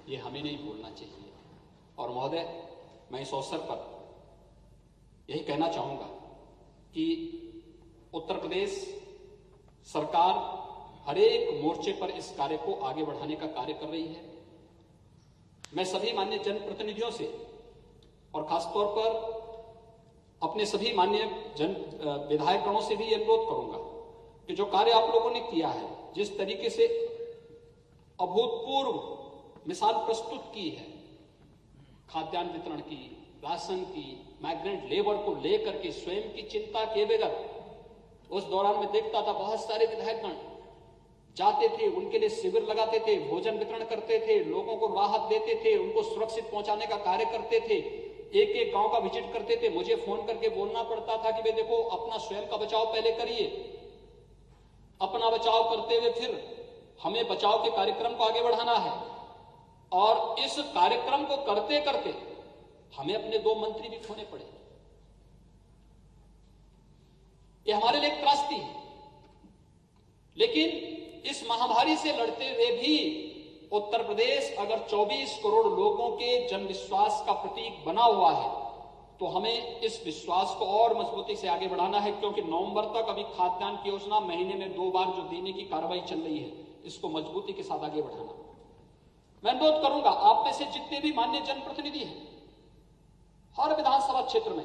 ये हमें नहीं भूलना चाहिए। और महोदय, मैं इस अवसर पर यही कहना चाहूंगा कि उत्तर प्रदेश सरकार हर एक मोर्चे पर इस कार्य को आगे बढ़ाने का कार्य कर रही है। मैं सभी माननीय जनप्रतिनिधियों से और खासतौर पर अपने सभी माननीय विधायकगणों से भी अनुरोध करूंगा कि जो कार्य आप लोगों ने किया है, जिस तरीके से अभूतपूर्व मिसाल प्रस्तुत की है, खाद्यान्न वितरण की, राशन की, माइग्रेंट लेबर को लेकर के स्वयं की चिंता किए बगैर, उस दौरान में देखता था बहुत सारे विधायकगण जाते थे, उनके लिए शिविर लगाते थे, भोजन वितरण करते थे, लोगों को राहत देते थे, उनको सुरक्षित पहुंचाने का कार्य करते थे, एक एक गांव का विजिट करते थे। मुझे फोन करके बोलना पड़ता था कि भाई देखो, अपना स्वयं का बचाव पहले करिए, अपना बचाव करते हुए फिर हमें बचाव के कार्यक्रम को आगे बढ़ाना है। और इस कार्यक्रम को करते करते हमें अपने 2 मंत्री भी खोने पड़े। ये हमारे लिए एक त्रासदी है। लेकिन इस महामारी से लड़ते हुए भी उत्तर प्रदेश अगर 24 करोड़ लोगों के जन विश्वास का प्रतीक बना हुआ है, तो हमें इस विश्वास को और मजबूती से आगे बढ़ाना है। क्योंकि नवंबर तक अभी खाद्यान्न की योजना महीने में 2 बार जो देने की कार्रवाई चल रही है, इसको मजबूती के साथ आगे बढ़ाना। मैं अनुरोध करूंगा आप में से जितने भी माननीय जनप्रतिनिधि हैं, हर विधानसभा क्षेत्र में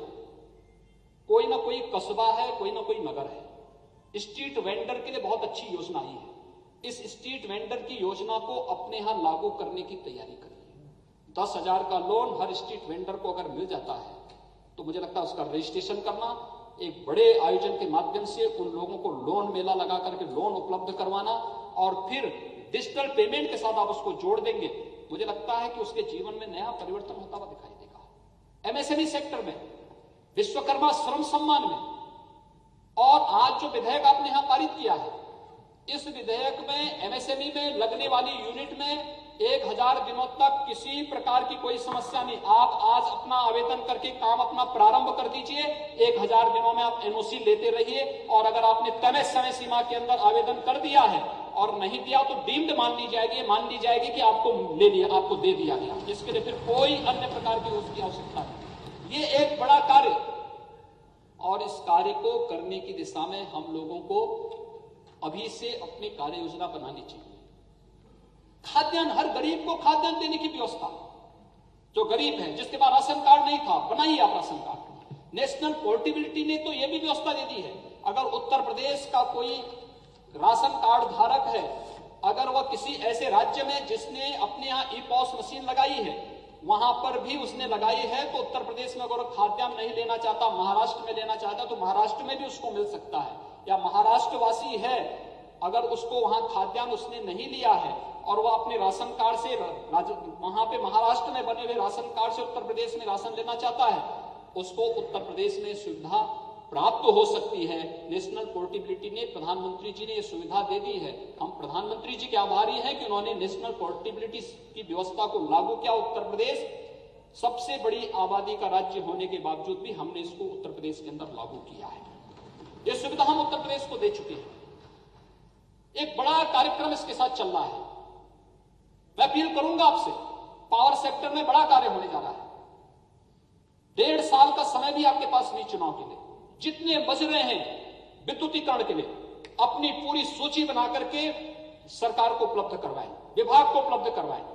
कोई ना कोई कस्बा है, कोई ना कोई नगर है। स्ट्रीट वेंडर के लिए बहुत अच्छी योजना आई है। इस स्ट्रीट वेंडर की योजना को अपने यहां लागू करने की तैयारी करिए। 10,000 का लोन हर स्ट्रीट वेंडर को अगर मिल जाता है, तो मुझे लगता है उसका रजिस्ट्रेशन करना, एक बड़े आयोजन के माध्यम से उन लोगों को लोन मेला लगा करके लोन उपलब्ध करवाना, और फिर डिजिटल पेमेंट के साथ आप उसको जोड़ देंगे, मुझे लगता है कि उसके जीवन में नया परिवर्तन होता हुआ दिखाई देगा। एमएसएमई सेक्टर में, विश्वकर्मा श्रम सम्मान में, और आज जो विधेयक आपने यहां पारित किया है, इस विधेयक में एमएसएमई में लगने वाली यूनिट में 1000 दिनों तक किसी प्रकार की कोई समस्या नहीं। आप आज अपना आवेदन करके काम अपना प्रारंभ कर दीजिए, 1000 दिनों में आप एनओसी लेते रहिए। और अगर आपने तय समय सीमा के अंदर आवेदन कर दिया है और नहीं दिया तो डीम्ड मान ली जाएगी कि आपको ले लिया, आपको दे दिया गया। इसके लिए फिर कोई अन्य प्रकार की उसकी आवश्यकता नहीं। ये एक बड़ा कार्य, और इस कार्य को करने की दिशा में हम लोगों को अभी से अपनी कार्य योजना बनानी चाहिए। खाद्यान्न, हर गरीब को खाद्यान्न देने की व्यवस्था। जो गरीब है, जिसके पास राशन कार्ड नहीं था, बनाइए आप राशन कार्ड। नेशनल पोर्टेबिलिटी ने तो यह भी व्यवस्था दे दी है, अगर उत्तर प्रदेश का कोई राशन कार्ड धारक है, अगर वह किसी ऐसे राज्य में जिसने अपने यहां ई-पॉस मशीन लगाई है, वहां पर भी उसने लगाई है, तो उत्तर प्रदेश में अगर खाद्यान्न नहीं लेना चाहता, महाराष्ट्र में लेना चाहता, तो महाराष्ट्र में भी उसको मिल सकता है। या महाराष्ट्रवासी है, अगर उसको वहां खाद्यान्न उसने नहीं लिया है और वह अपने राशन कार्ड से वहां पे महाराष्ट्र में बने हुए राशन कार्ड से उत्तर प्रदेश में राशन लेना चाहता है, उसको उत्तर प्रदेश में सुविधा प्राप्त हो सकती है। नेशनल पोर्टेबिलिटी ने, प्रधानमंत्री जी ने यह सुविधा दे दी है। हम प्रधानमंत्री जी के आभारी हैं कि उन्होंने नेशनल पोर्टेबिलिटी की व्यवस्था को लागू किया। उत्तर प्रदेश सबसे बड़ी आबादी का राज्य होने के बावजूद भी हमने इसको उत्तर प्रदेश के अंदर लागू किया है। यह सुविधा हम उत्तर प्रदेश को दे चुके हैं। एक बड़ा कार्यक्रम इसके साथ चल रहा है। मैं अपील करूंगा आपसे, पावर सेक्टर में बड़ा कार्य होने जा रहा है। 1.5 साल का समय भी आपके पास नहीं चुनाव के लिए। जितने बज रहे हैं विद्युतीकरण के लिए, अपनी पूरी सूची बना करके सरकार को उपलब्ध करवाएं, विभाग को उपलब्ध करवाएं।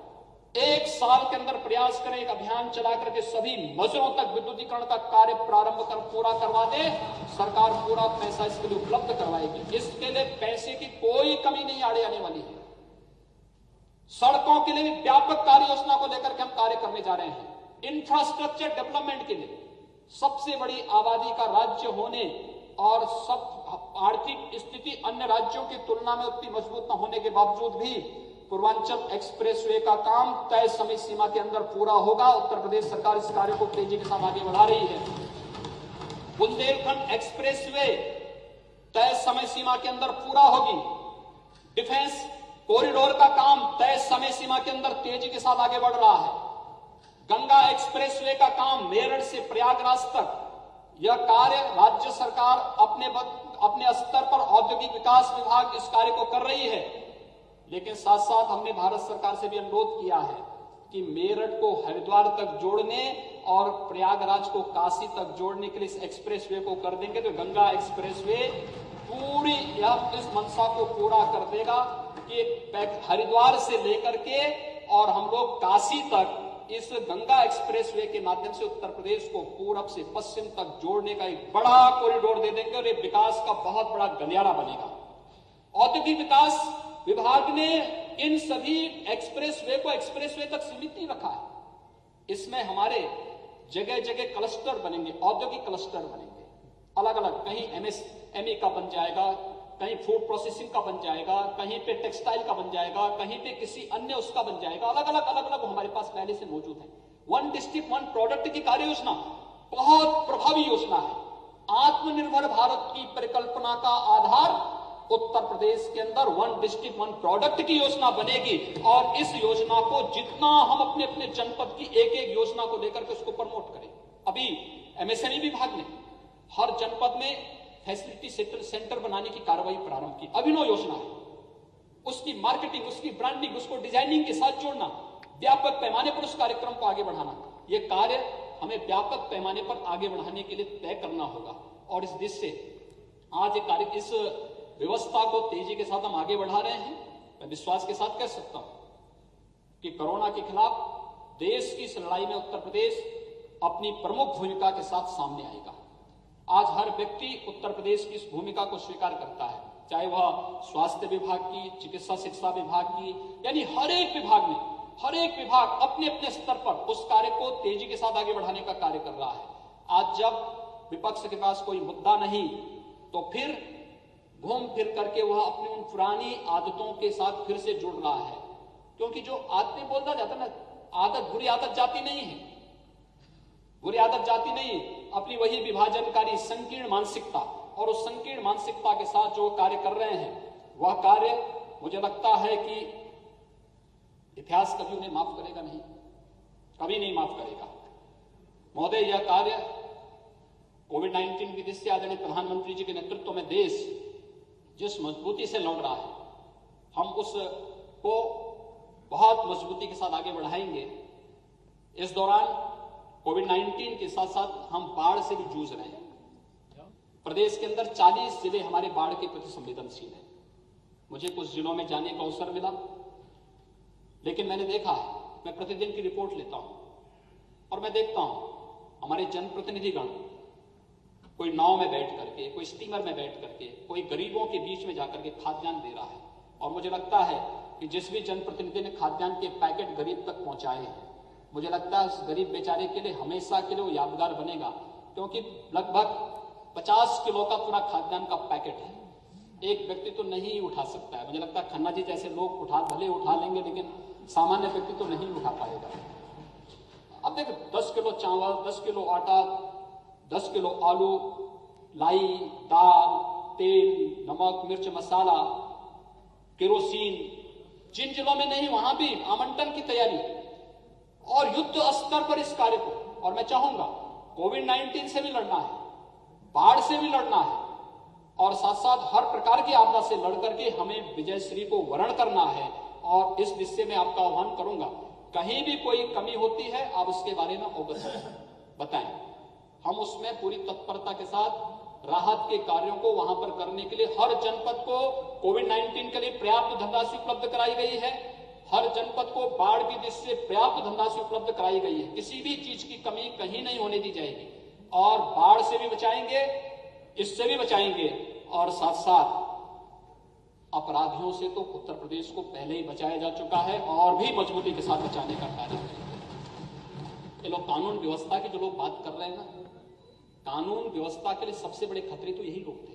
1 साल के अंदर प्रयास करें, एक अभियान चला करके सभी मजरों तक विद्युतीकरण का कार्य प्रारंभ कर पूरा करवा दे। सरकार पूरा पैसा इसके लिए उपलब्ध करवाएगी। इसके लिए पैसे की कोई कमी नहीं आड़े आने वाली है। सड़कों के लिए भी व्यापक कार्य योजना को लेकर के हम कार्य करने जा रहे हैं। इंफ्रास्ट्रक्चर डेवलपमेंट के लिए सबसे बड़ी आबादी का राज्य होने और सब आर्थिक स्थिति अन्य राज्यों की तुलना में उतनी मजबूत न होने के बावजूद भी पूर्वांचल एक्सप्रेसवे का काम तय समय सीमा के अंदर पूरा होगा। उत्तर प्रदेश सरकार इस कार्य को तेजी के साथ आगे बढ़ा रही है। बुंदेलखंड एक्सप्रेसवे तय समय सीमा के अंदर पूरा होगी। डिफेंस कॉरिडोर का काम तय समय सीमा के अंदर तेजी के साथ आगे बढ़ रहा है। गंगा एक्सप्रेसवे का काम मेरठ से प्रयागराज तक, यह कार्य राज्य सरकार अपने स्तर पर औद्योगिक विकास विभाग इस कार्य को कर रही है। लेकिन साथ साथ हमने भारत सरकार से भी अनुरोध किया है कि मेरठ को हरिद्वार तक जोड़ने और प्रयागराज को काशी तक जोड़ने के लिए इस एक्सप्रेसवे को कर देंगे तो गंगा एक्सप्रेसवे पूरी इस मंशा को पूरा कर देगा कि हरिद्वार से लेकर के और हम लोग काशी तक इस गंगा एक्सप्रेसवे के माध्यम से उत्तर प्रदेश को पूरब से पश्चिम तक जोड़ने का एक बड़ा कॉरिडोर दे देंगे और ये विकास का बहुत बड़ा गलियारा बनेगा। औद्योगिक विकास विभाग ने इन सभी एक्सप्रेसवे को एक्सप्रेसवे तक सीमित नहीं रखा है। इसमें हमारे जगह जगह क्लस्टर बनेंगे, औद्योगिक क्लस्टर बनेंगे अलग अलग। कहीं एमएसएमई का बन जाएगा, कहीं फूड प्रोसेसिंग का बन जाएगा, कहीं पे टेक्सटाइल का बन जाएगा, कहीं पे किसी अन्य उसका बन जाएगा। अलग अलग हमारे पास पहले से मौजूद है। 1 डिस्ट्रिक्ट 1 प्रोडक्ट की कार्य योजना बहुत प्रभावी योजना है। आत्मनिर्भर भारत की परिकल्पना का आधार उत्तर प्रदेश के अंदर 1 डिस्ट्रिक्ट 1 प्रोडक्ट की योजना बनेगी और इस योजना को जितना हम अपने अपने जनपद की एक एक योजना को लेकर के उसको प्रमोट करें। अभी एमएसएमई विभाग ने हर जनपद में फैसिलिटी सेंटर बनाने की कार्रवाई प्रारंभ की। अभिनव योजना है। उसकी मार्केटिंग, उसकी ब्रांडिंग, उसको डिजाइनिंग के साथ जोड़ना, व्यापक पैमाने पर उस कार्यक्रम को आगे बढ़ाना, यह कार्य हमें व्यापक पैमाने पर आगे बढ़ाने के लिए तय करना होगा। और इस दृष्टि से आज एक कार्य, इस व्यवस्था को तेजी के साथ हम आगे बढ़ा रहे हैं। मैं विश्वास के साथ कह सकता हूं कि कोरोना के खिलाफ देश की इस लड़ाई में उत्तर प्रदेश अपनी प्रमुख भूमिका के साथ सामने आएगा। आज हर व्यक्ति उत्तर प्रदेश की इस भूमिका को स्वीकार करता है, चाहे वह स्वास्थ्य विभाग की, चिकित्सा शिक्षा विभाग की, यानी हर एक विभाग अपने अपने स्तर पर उस कार्य को तेजी के साथ आगे बढ़ाने का कार्य कर रहा है। आज जब विपक्ष के पास कोई मुद्दा नहीं तो फिर घूम फिर करके वह अपनी उन पुरानी आदतों के साथ फिर से जुड़ रहा है। क्योंकि जो आदतें बोलता जाता ना, आदत बुरी आदत जाती नहीं है, बुरी आदत जाती नहीं है। अपनी वही विभाजनकारी संकीर्ण मानसिकता और उस संकीर्ण मानसिकता के साथ जो कार्य कर रहे हैं वह कार्य मुझे लगता है कि इतिहास कभी उन्हें माफ करेगा नहीं, कभी नहीं माफ करेगा। महोदय, यह कार्य कोविड-19 की दृष्टि आदरणीय प्रधानमंत्री जी के नेतृत्व में देश जिस मजबूती से लड़ रहा है, हम उसको बहुत मजबूती के साथ आगे बढ़ाएंगे। इस दौरान कोविड-19 के साथ साथ हम बाढ़ से भी जूझ रहे हैं। प्रदेश के अंदर 40 जिले हमारे बाढ़ के प्रति संवेदनशील हैं। मुझे कुछ जिलों में जाने का अवसर मिला, लेकिन मैंने देखा है, मैं प्रतिदिन की रिपोर्ट लेता हूं और मैं देखता हूं हमारे जनप्रतिनिधिगण कोई नाव में बैठ करके, कोई स्टीमर में बैठ करके, कोई गरीबों के बीच में जाकर के खाद्यान्न दे रहा है। और मुझे लगता है कि जिस भी जनप्रतिनिधि ने खाद्यान्न के पैकेट गरीब तक पहुंचाए हैं, मुझे लगता है उस गरीब बेचारे के लिए हमेशा के लिए वो यादगार बनेगा। क्योंकि लगभग 50 किलो का पूरा खाद्यान्न का पैकेट है, एक व्यक्ति तो नहीं उठा सकता है। मुझे लगता है खन्ना जी जैसे लोग भले उठा लेंगे, लेकिन सामान्य व्यक्ति तो नहीं उठा पाएगा। अब देखो, 10 किलो चावल, 10 किलो आटा, 10 किलो आलू, लाई, दाल, तेल, नमक, मिर्च, मसाला, केरोसिन, जिन जिलों में नहीं वहां भी आवंटन की तैयारी और युद्ध स्तर पर इस कार्य को। और मैं चाहूंगा कोविड-19 से भी लड़ना है, बाढ़ से भी लड़ना है और साथ साथ हर प्रकार की आपदा से लड़ करके हमें विजयश्री को वर्ण करना है। और इस विषय में आपका आह्वान करूंगा, कहीं भी कोई कमी होती है आप उसके बारे में अवगत बताएं, हम उसमें पूरी तत्परता के साथ राहत के कार्यों को वहां पर करने के लिए हर जनपद को कोविड-19 के लिए पर्याप्त धनराशि उपलब्ध कराई गई है। हर जनपद को बाढ़ की दृष्टि से पर्याप्त धनराशि उपलब्ध कराई गई है। किसी भी चीज की कमी कहीं नहीं होने दी जाएगी और बाढ़ से भी बचाएंगे, इससे भी बचाएंगे और साथ साथ अपराधियों से तो उत्तर प्रदेश को पहले ही बचाया जा चुका है और भी मजबूती के साथ बचाने का कार्य करेंगे। ये लोग कानून व्यवस्था की जो लोग बात कर रहे हैं ना, कानून व्यवस्था के लिए सबसे बड़े खतरे तो यही लोग थे।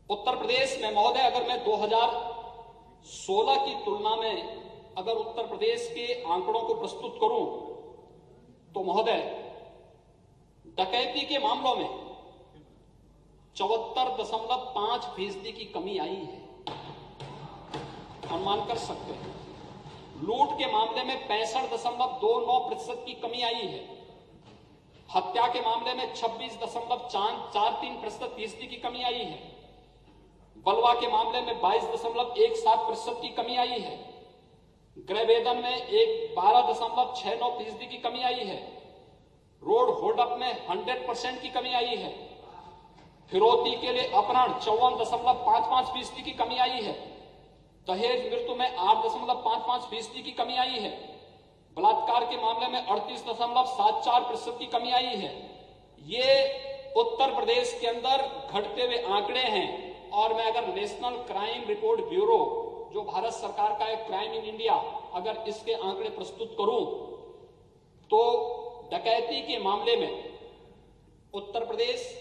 उत्तर प्रदेश में महोदय, अगर मैं 2016 की तुलना में अगर उत्तर प्रदेश के आंकड़ों को प्रस्तुत करूं तो महोदय, डकैती के मामलों में 74.5% की कमी आई है, अनुमान कर सकते हैं। लूट के मामले में 65.29% की कमी आई है। हत्या के मामले में 26.43% की कमी आई है। बलवा के मामले में 22.17% की कमी आई है। गृह वेदन में 12.69% की कमी आई है। रोड होल्डअप में 100% की कमी आई है। फिरौती के लिए अपहरण 54.55% की कमी आई है। दहेज मृत्यु में 8.55% की कमी आई है। बलात्कार के मामले में 38.74% की कमी आई है। ये उत्तर प्रदेश के अंदर घटते हुए आंकड़े हैं। और मैं अगर नेशनल क्राइम रिपोर्ट ब्यूरो, जो भारत सरकार का एक क्राइम इन इंडिया, अगर इसके आंकड़े प्रस्तुत करूं तो डकैती के मामले में उत्तर प्रदेश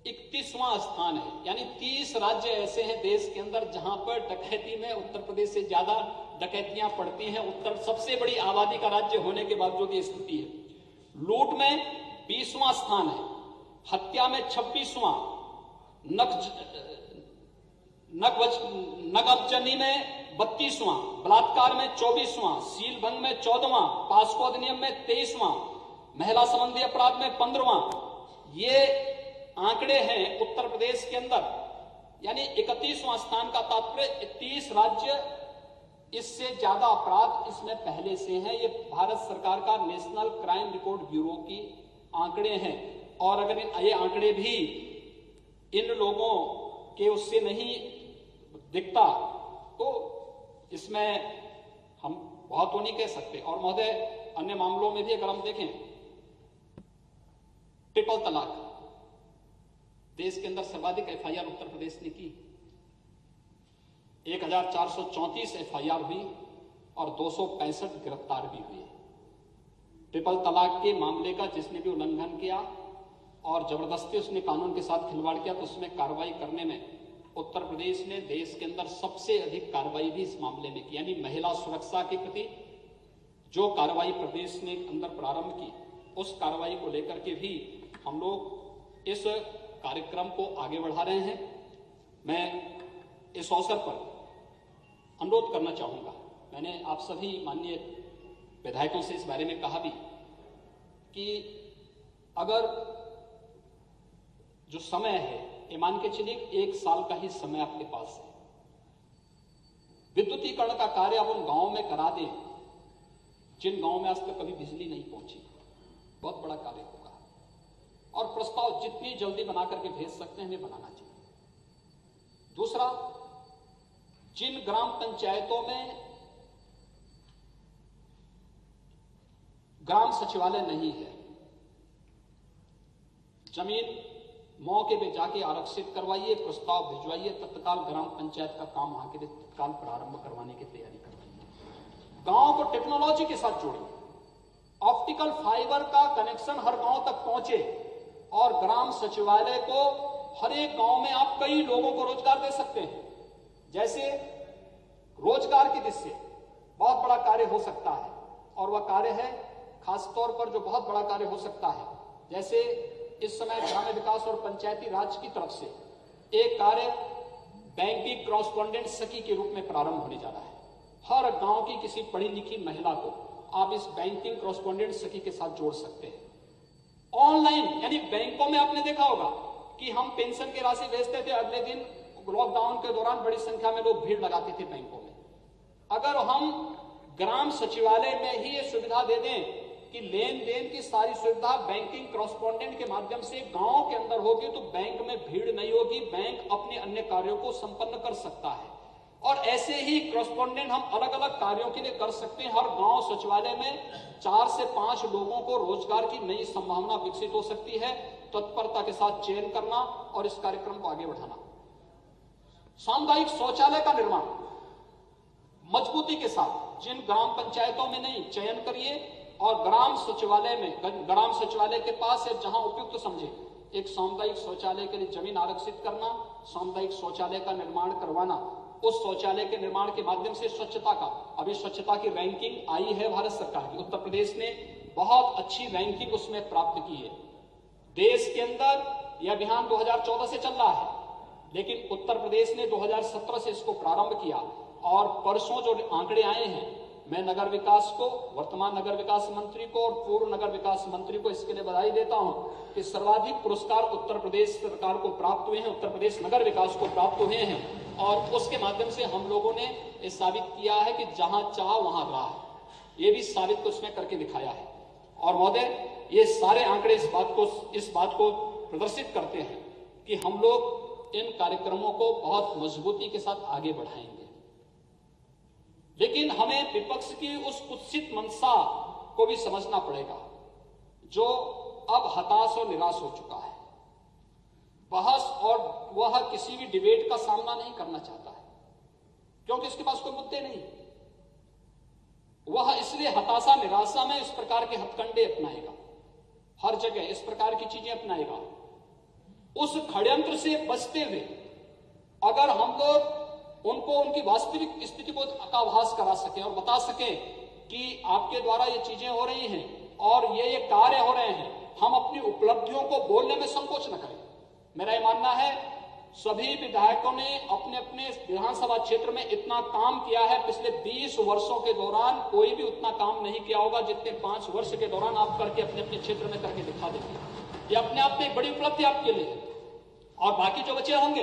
31वां स्थान है। यानी 30 राज्य ऐसे हैं देश के अंदर जहां पर डकैती में उत्तर प्रदेश से ज्यादा डकैतियां पड़ती हैं। उत्तर सबसे बड़ी आबादी का राज्य होने के बावजूद ये स्थिति है। लूट में 20वां स्थान है। हत्या में 26वां, नगबजनी में 32वां, बलात्कार में 24वां, सीलभंग में 14वां, पास्को अधिनियम में 23वां, महिला संबंधी अपराध में 15वां। ये आंकड़े हैं उत्तर प्रदेश के अंदर। यानी 31वां स्थान का तात्पर्य 30 राज्य इससे ज्यादा अपराध इसमें पहले से हैं। ये भारत सरकार का नेशनल क्राइम रिपोर्ट ब्यूरो की आंकड़े हैं। और अगर ये आंकड़े भी इन लोगों के उससे नहीं दिखता तो इसमें हम बहुत तो नहीं कह सकते। और महोदय, अन्य मामलों में भी अगर हम देखें, ट्रिपल तलाक, देश के अंदर सर्वाधिक एफआईआर उत्तर प्रदेश ने की। 1434 एफआईआर हुई और 265 गिरफ्तार भी हुए। ट्रिपल तलाक के मामले का जिसने भी उल्लंघन किया और जबरदस्ती उसने कानून के साथ खिलवाड़ किया तो उसमें कार्रवाई करने में उत्तर प्रदेश ने देश के अंदर सबसे अधिक कार्रवाई भी इस मामले में की। यानी महिला सुरक्षा के प्रति जो कार्रवाई प्रदेश ने अंदर प्रारंभ की, उस कार्रवाई को लेकर के भी हम लोग इस कार्यक्रम को आगे बढ़ा रहे हैं। मैं इस अवसर पर अनुरोध करना चाहूंगा, मैंने आप सभी माननीय विधायकों से इस बारे में कहा भी कि अगर जो समय है, ये मान के चलिए 1 साल का ही समय आपके पास है, विद्युतीकरण का कार्य आप उन गांवों में करा दें जिन गांवों में आज तक कभी बिजली नहीं पहुंची। बहुत बड़ा कार्य होगा। और प्रस्ताव जितनी जल्दी बना करके भेज सकते हैं हमें बनाना चाहिए। दूसरा, जिन ग्राम पंचायतों में ग्राम सचिवालय नहीं है, जमीन मौके पे जाके आरक्षित करवाइए, प्रस्ताव भिजवाइए, तत्काल ग्राम पंचायत का काम वहां के लिए तत्काल प्रारंभ करवाने की तैयारी करवाइए। गांव को टेक्नोलॉजी के साथ जोड़िए, ऑप्टिकल फाइबर का कनेक्शन हर गांव तक पहुंचे और ग्राम सचिवालय को हर एक गांव में आप कई लोगों को रोजगार दे सकते हैं। जैसे रोजगार की दृष्टि से बहुत बड़ा कार्य हो सकता है और वह कार्य है खासतौर पर जो बहुत बड़ा कार्य हो सकता है, जैसे इस समय ग्रामीण विकास और पंचायती राज की तरफ से एक कार्य बैंकिंग कॉरेस्पॉन्डेंट सखी के रूप में प्रारंभ होने जा रहा है। हर गांव की किसी पढ़ी लिखी महिला को आप इस बैंकिंग कॉरेस्पॉन्डेंट सखी के साथ जोड़ सकते हैं। ऑनलाइन, यानी बैंकों में आपने देखा होगा कि हम पेंशन की राशि भेजते थे, अगले दिन लॉकडाउन के दौरान बड़ी संख्या में लोग भीड़ लगाते थे बैंकों में। अगर हम ग्राम सचिवालय में ही ये सुविधा दे दें कि लेन देन की सारी सुविधा बैंकिंग कॉरेस्पॉन्डेंट के माध्यम से गांव के अंदर होगी तो बैंक में भीड़ नहीं होगी, बैंक अपने अन्य कार्यों को संपन्न कर सकता है। और ऐसे ही कॉरेस्पॉन्डेंट हम अलग अलग कार्यों के लिए कर सकते हैं। हर गांव सचिवालय में 4 से 5 लोगों को रोजगार की नई संभावना विकसित हो सकती है। तत्परता के साथ चयन करना और इस कार्यक्रम को आगे बढ़ाना। सामुदायिक शौचालय का निर्माण मजबूती के साथ जिन ग्राम पंचायतों में नहीं, चयन करिए और ग्राम सचिवालय के पास है जहां उपयुक्त समझे एक सामुदायिक शौचालय के लिए जमीन आरक्षित करना, सामुदायिक शौचालय का निर्माण करवाना। उस शौचालय के निर्माण के माध्यम से स्वच्छता का, अभी स्वच्छता की रैंकिंग आई है भारत सरकार की, उत्तर प्रदेश ने बहुत अच्छी रैंकिंग उसमें प्राप्त की है। देश के अंदर यह अभियान 2014 से चल रहा है, लेकिन उत्तर प्रदेश ने 2017 से इसको प्रारंभ किया और परसों जो आंकड़े आए हैं, मैं नगर विकास को, वर्तमान नगर विकास मंत्री को और पूर्व नगर विकास मंत्री को इसके लिए बधाई देता हूं कि सर्वाधिक पुरस्कार उत्तर प्रदेश सरकार को प्राप्त हुए हैं, उत्तर प्रदेश नगर विकास को प्राप्त हुए हैं। और उसके माध्यम से हम लोगों ने ये साबित किया है कि जहां चाह वहां राह, ये भी साबित उसमें करके दिखाया है। और महोदय, ये सारे आंकड़े इस बात को प्रदर्शित करते हैं कि हम लोग इन कार्यक्रमों को बहुत मजबूती के साथ आगे बढ़ाएंगे। लेकिन हमें विपक्ष की उस कुत्सित मंशा को भी समझना पड़ेगा जो अब हताश और निराश हो चुका है। बहस और वह किसी भी डिबेट का सामना नहीं करना चाहता है क्योंकि उसके पास कोई मुद्दे नहीं। वह इसलिए हताशा निराशा में इस प्रकार के हथकंडे अपनाएगा, हर जगह इस प्रकार की चीजें अपनाएगा। उस षड्यंत्र से बचते हुए अगर हम लोग उनको उनकी वास्तविक स्थिति को आभास करा सके और बता सके कि आपके द्वारा ये चीजें हो रही हैं और ये कार्य हो रहे हैं, हम अपनी उपलब्धियों को बोलने में संकोच न करें। मेरा ये मानना है सभी विधायकों ने अपने अपने विधानसभा क्षेत्र में इतना काम किया है, पिछले 20 वर्षों के दौरान कोई भी उतना काम नहीं किया होगा जितने 5 वर्ष के दौरान आप करके अपने अपने क्षेत्र में करके दिखा देंगे। ये अपने आप में एक बड़ी उपलब्धि आपके लिए। और बाकी जो बचे होंगे,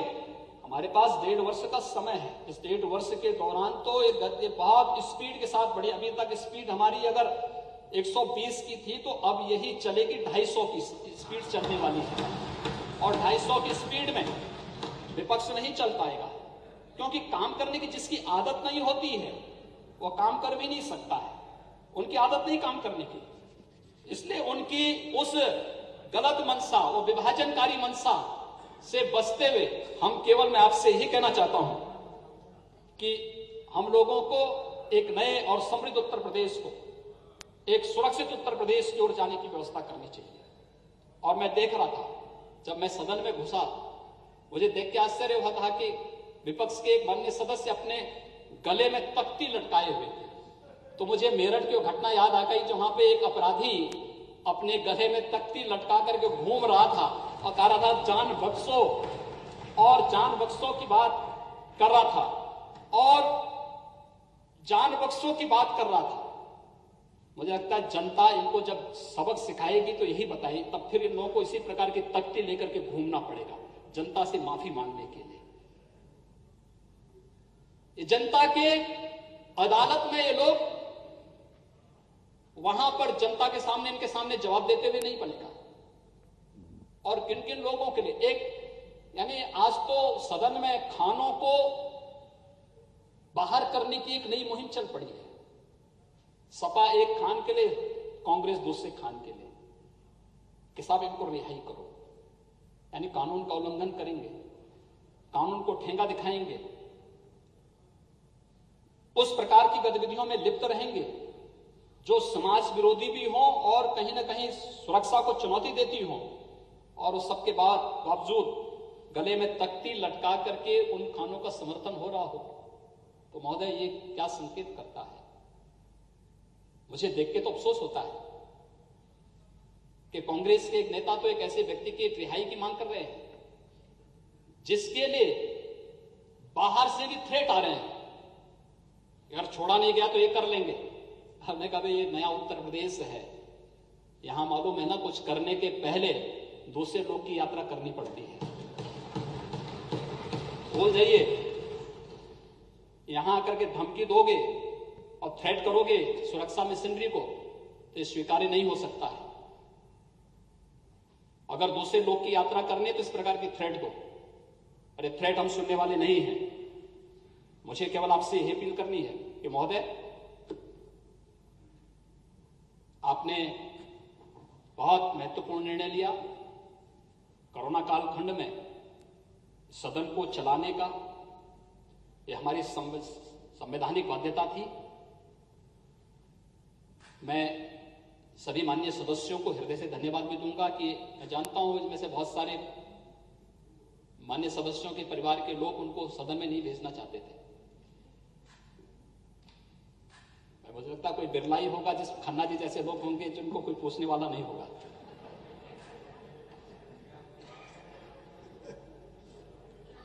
हमारे पास 1.5 वर्ष का समय है। इस 1.5 वर्ष के दौरान तो ये बहुत स्पीड के साथ बढ़ी। अभी तक स्पीड हमारी अगर 120 की थी तो अब यही चलेगी 250 की स्पीड चलने वाली है। और 250 की स्पीड में विपक्ष नहीं चल पाएगा क्योंकि काम करने की जिसकी आदत नहीं होती है वो काम कर भी नहीं सकता है। उनकी आदत नहीं काम करने की, इसलिए उनकी उस गलत मंशा, वो विभाजनकारी मंशा से बचते हुए हम केवल, मैं आपसे यही कहना चाहता हूं कि हम लोगों को एक नए और समृद्ध उत्तर प्रदेश को, एक सुरक्षित उत्तर प्रदेश की ओर जाने की व्यवस्था करनी चाहिए। और मैं देख रहा था जब मैं सदन में घुसा, मुझे देख के आश्चर्य हुआ था कि विपक्ष के एक माननीय सदस्य अपने गले में तख्ती लटकाए हुए थे। तो मुझे मेरठ की घटना याद आ गई जहां पे एक अपराधी अपने गले में तख्ती लटका करके घूम रहा था और कह रहा था जान बख्शो, और जान बख्शो की बात कर रहा था और जान बख्शो की बात कर रहा था। मुझे लगता है जनता इनको जब सबक सिखाएगी तो यही बताएगी, तब फिर इन लोगों को इसी प्रकार की तख्ती लेकर के घूमना पड़ेगा जनता से माफी मांगने के लिए। ये जनता के अदालत में ये लोग वहां पर जनता के सामने, इनके सामने जवाब देते हुए नहीं बनेगा। और किन किन लोगों के लिए एक, यानी आज तो सदन में खानों को बाहर करने की एक नई मुहिम चल पड़ी है। सपा एक खान के लिए, कांग्रेस दूसरे खान के लिए कि साहब इनको रिहाई करो, यानी कानून का उल्लंघन करेंगे, कानून को ठेंगा दिखाएंगे, उस प्रकार की गतिविधियों में लिप्त रहेंगे जो समाज विरोधी भी हो और कहीं ना कहीं सुरक्षा को चुनौती देती हो, और उस सबके बावजूद गले में तख्ती लटका करके उन खानों का समर्थन हो रहा हो, तो महोदय ये क्या संकेत करता है? मुझे देख के तो अफसोस होता है कि कांग्रेस के एक नेता तो एक ऐसे व्यक्ति की रिहाई की मांग कर रहे हैं जिसके लिए बाहर से भी थ्रेट आ रहे हैं, अगर छोड़ा नहीं गया तो ये कर लेंगे। हमने कहा ये नया उत्तर प्रदेश है, यहां मालूम है ना कुछ करने के पहले दूसरे लोग की यात्रा करनी पड़ती है। बोल जाइए, यहां आकर के धमकी दोगे और थ्रेट करोगे सुरक्षा मशीनरी को, तो स्वीकार्य नहीं हो सकता है। अगर दूसरे लोग की यात्रा करनी है तो इस प्रकार की थ्रेट दो। अरे थ्रेट हम सुनने वाले नहीं हैं। मुझे केवल आपसे यह अपील करनी है कि महोदय, आपने बहुत महत्वपूर्ण निर्णय लिया। कोरोना कालखंड में सदन को चलाने का यह हमारी संवैधानिक बाध्यता थी। मैं सभी माननीय सदस्यों को हृदय से धन्यवाद भी दूंगा कि मैं जानता हूं इनमें से बहुत सारे माननीय सदस्यों के परिवार के लोग उनको सदन में नहीं भेजना चाहते थे। मुझे लगता है कोई बिरला ही होगा, जिस खन्ना जी जैसे लोग होंगे जिनको कोई पूछने वाला नहीं होगा।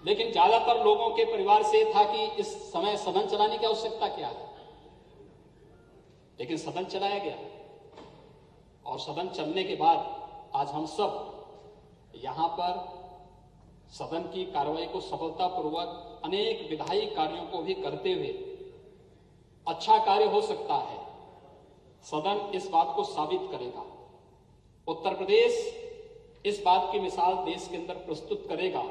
लेकिन ज्यादातर लोगों के परिवार से था कि इस समय सदन चलाने की आवश्यकता क्या है। लेकिन सदन चलाया गया और सदन चलने के बाद आज हम सब यहां पर सदन की कार्रवाई को सफलतापूर्वक अनेक विधायी कार्यों को भी करते हुए अच्छा कार्य हो सकता है। सदन इस बात को साबित करेगा। उत्तर प्रदेश इस बात की मिसाल देश के अंदर प्रस्तुत करेगा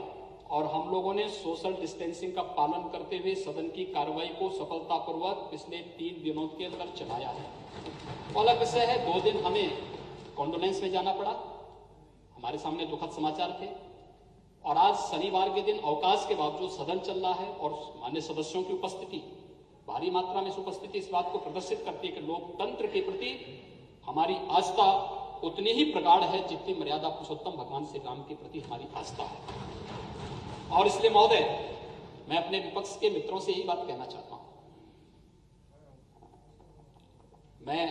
और हम लोगों ने सोशल डिस्टेंसिंग का पालन करते हुए सदन की कार्रवाई को सफलतापूर्वक पिछले 3 दिनों के अंदर चलाया है। अलग विषय है, 2 दिन हमें कॉन्डोलेंस में जाना पड़ा, हमारे सामने दुखद समाचार थे। और आज शनिवार के दिन अवकाश के बावजूद सदन चल रहा है और माननीय सदस्यों की उपस्थिति, भारी मात्रा में उपस्थिति इस बात को प्रदर्शित करती है कि लोकतंत्र के प्रति हमारी आस्था उतनी ही प्रगाढ़ है जितनी मर्यादा पुरुषोत्तम भगवान श्री राम के प्रति हमारी आस्था है। और इसलिए महोदय, मैं अपने विपक्ष के मित्रों से यही बात कहना चाहता हूं। मैं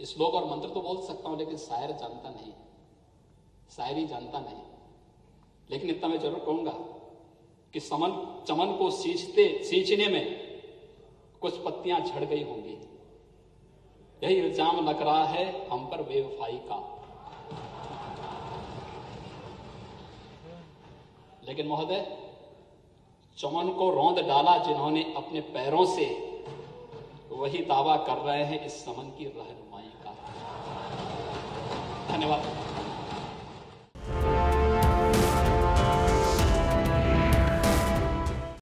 श्लोक और मंत्र तो बोल सकता हूं लेकिन शायर जानता नहीं, शायरी जानता नहीं। लेकिन इतना मैं जरूर कहूंगा कि चमन को सींचने में कुछ पत्तियां झड़ गई होंगी। यही इल्जाम लग रहा है हम पर बेवफाई का। लेकिन महोदय, चमन को रौंद डाला जिन्होंने अपने पैरों से, वही दावा कर रहे हैं इस समन की रहनुमाई का। धन्यवाद।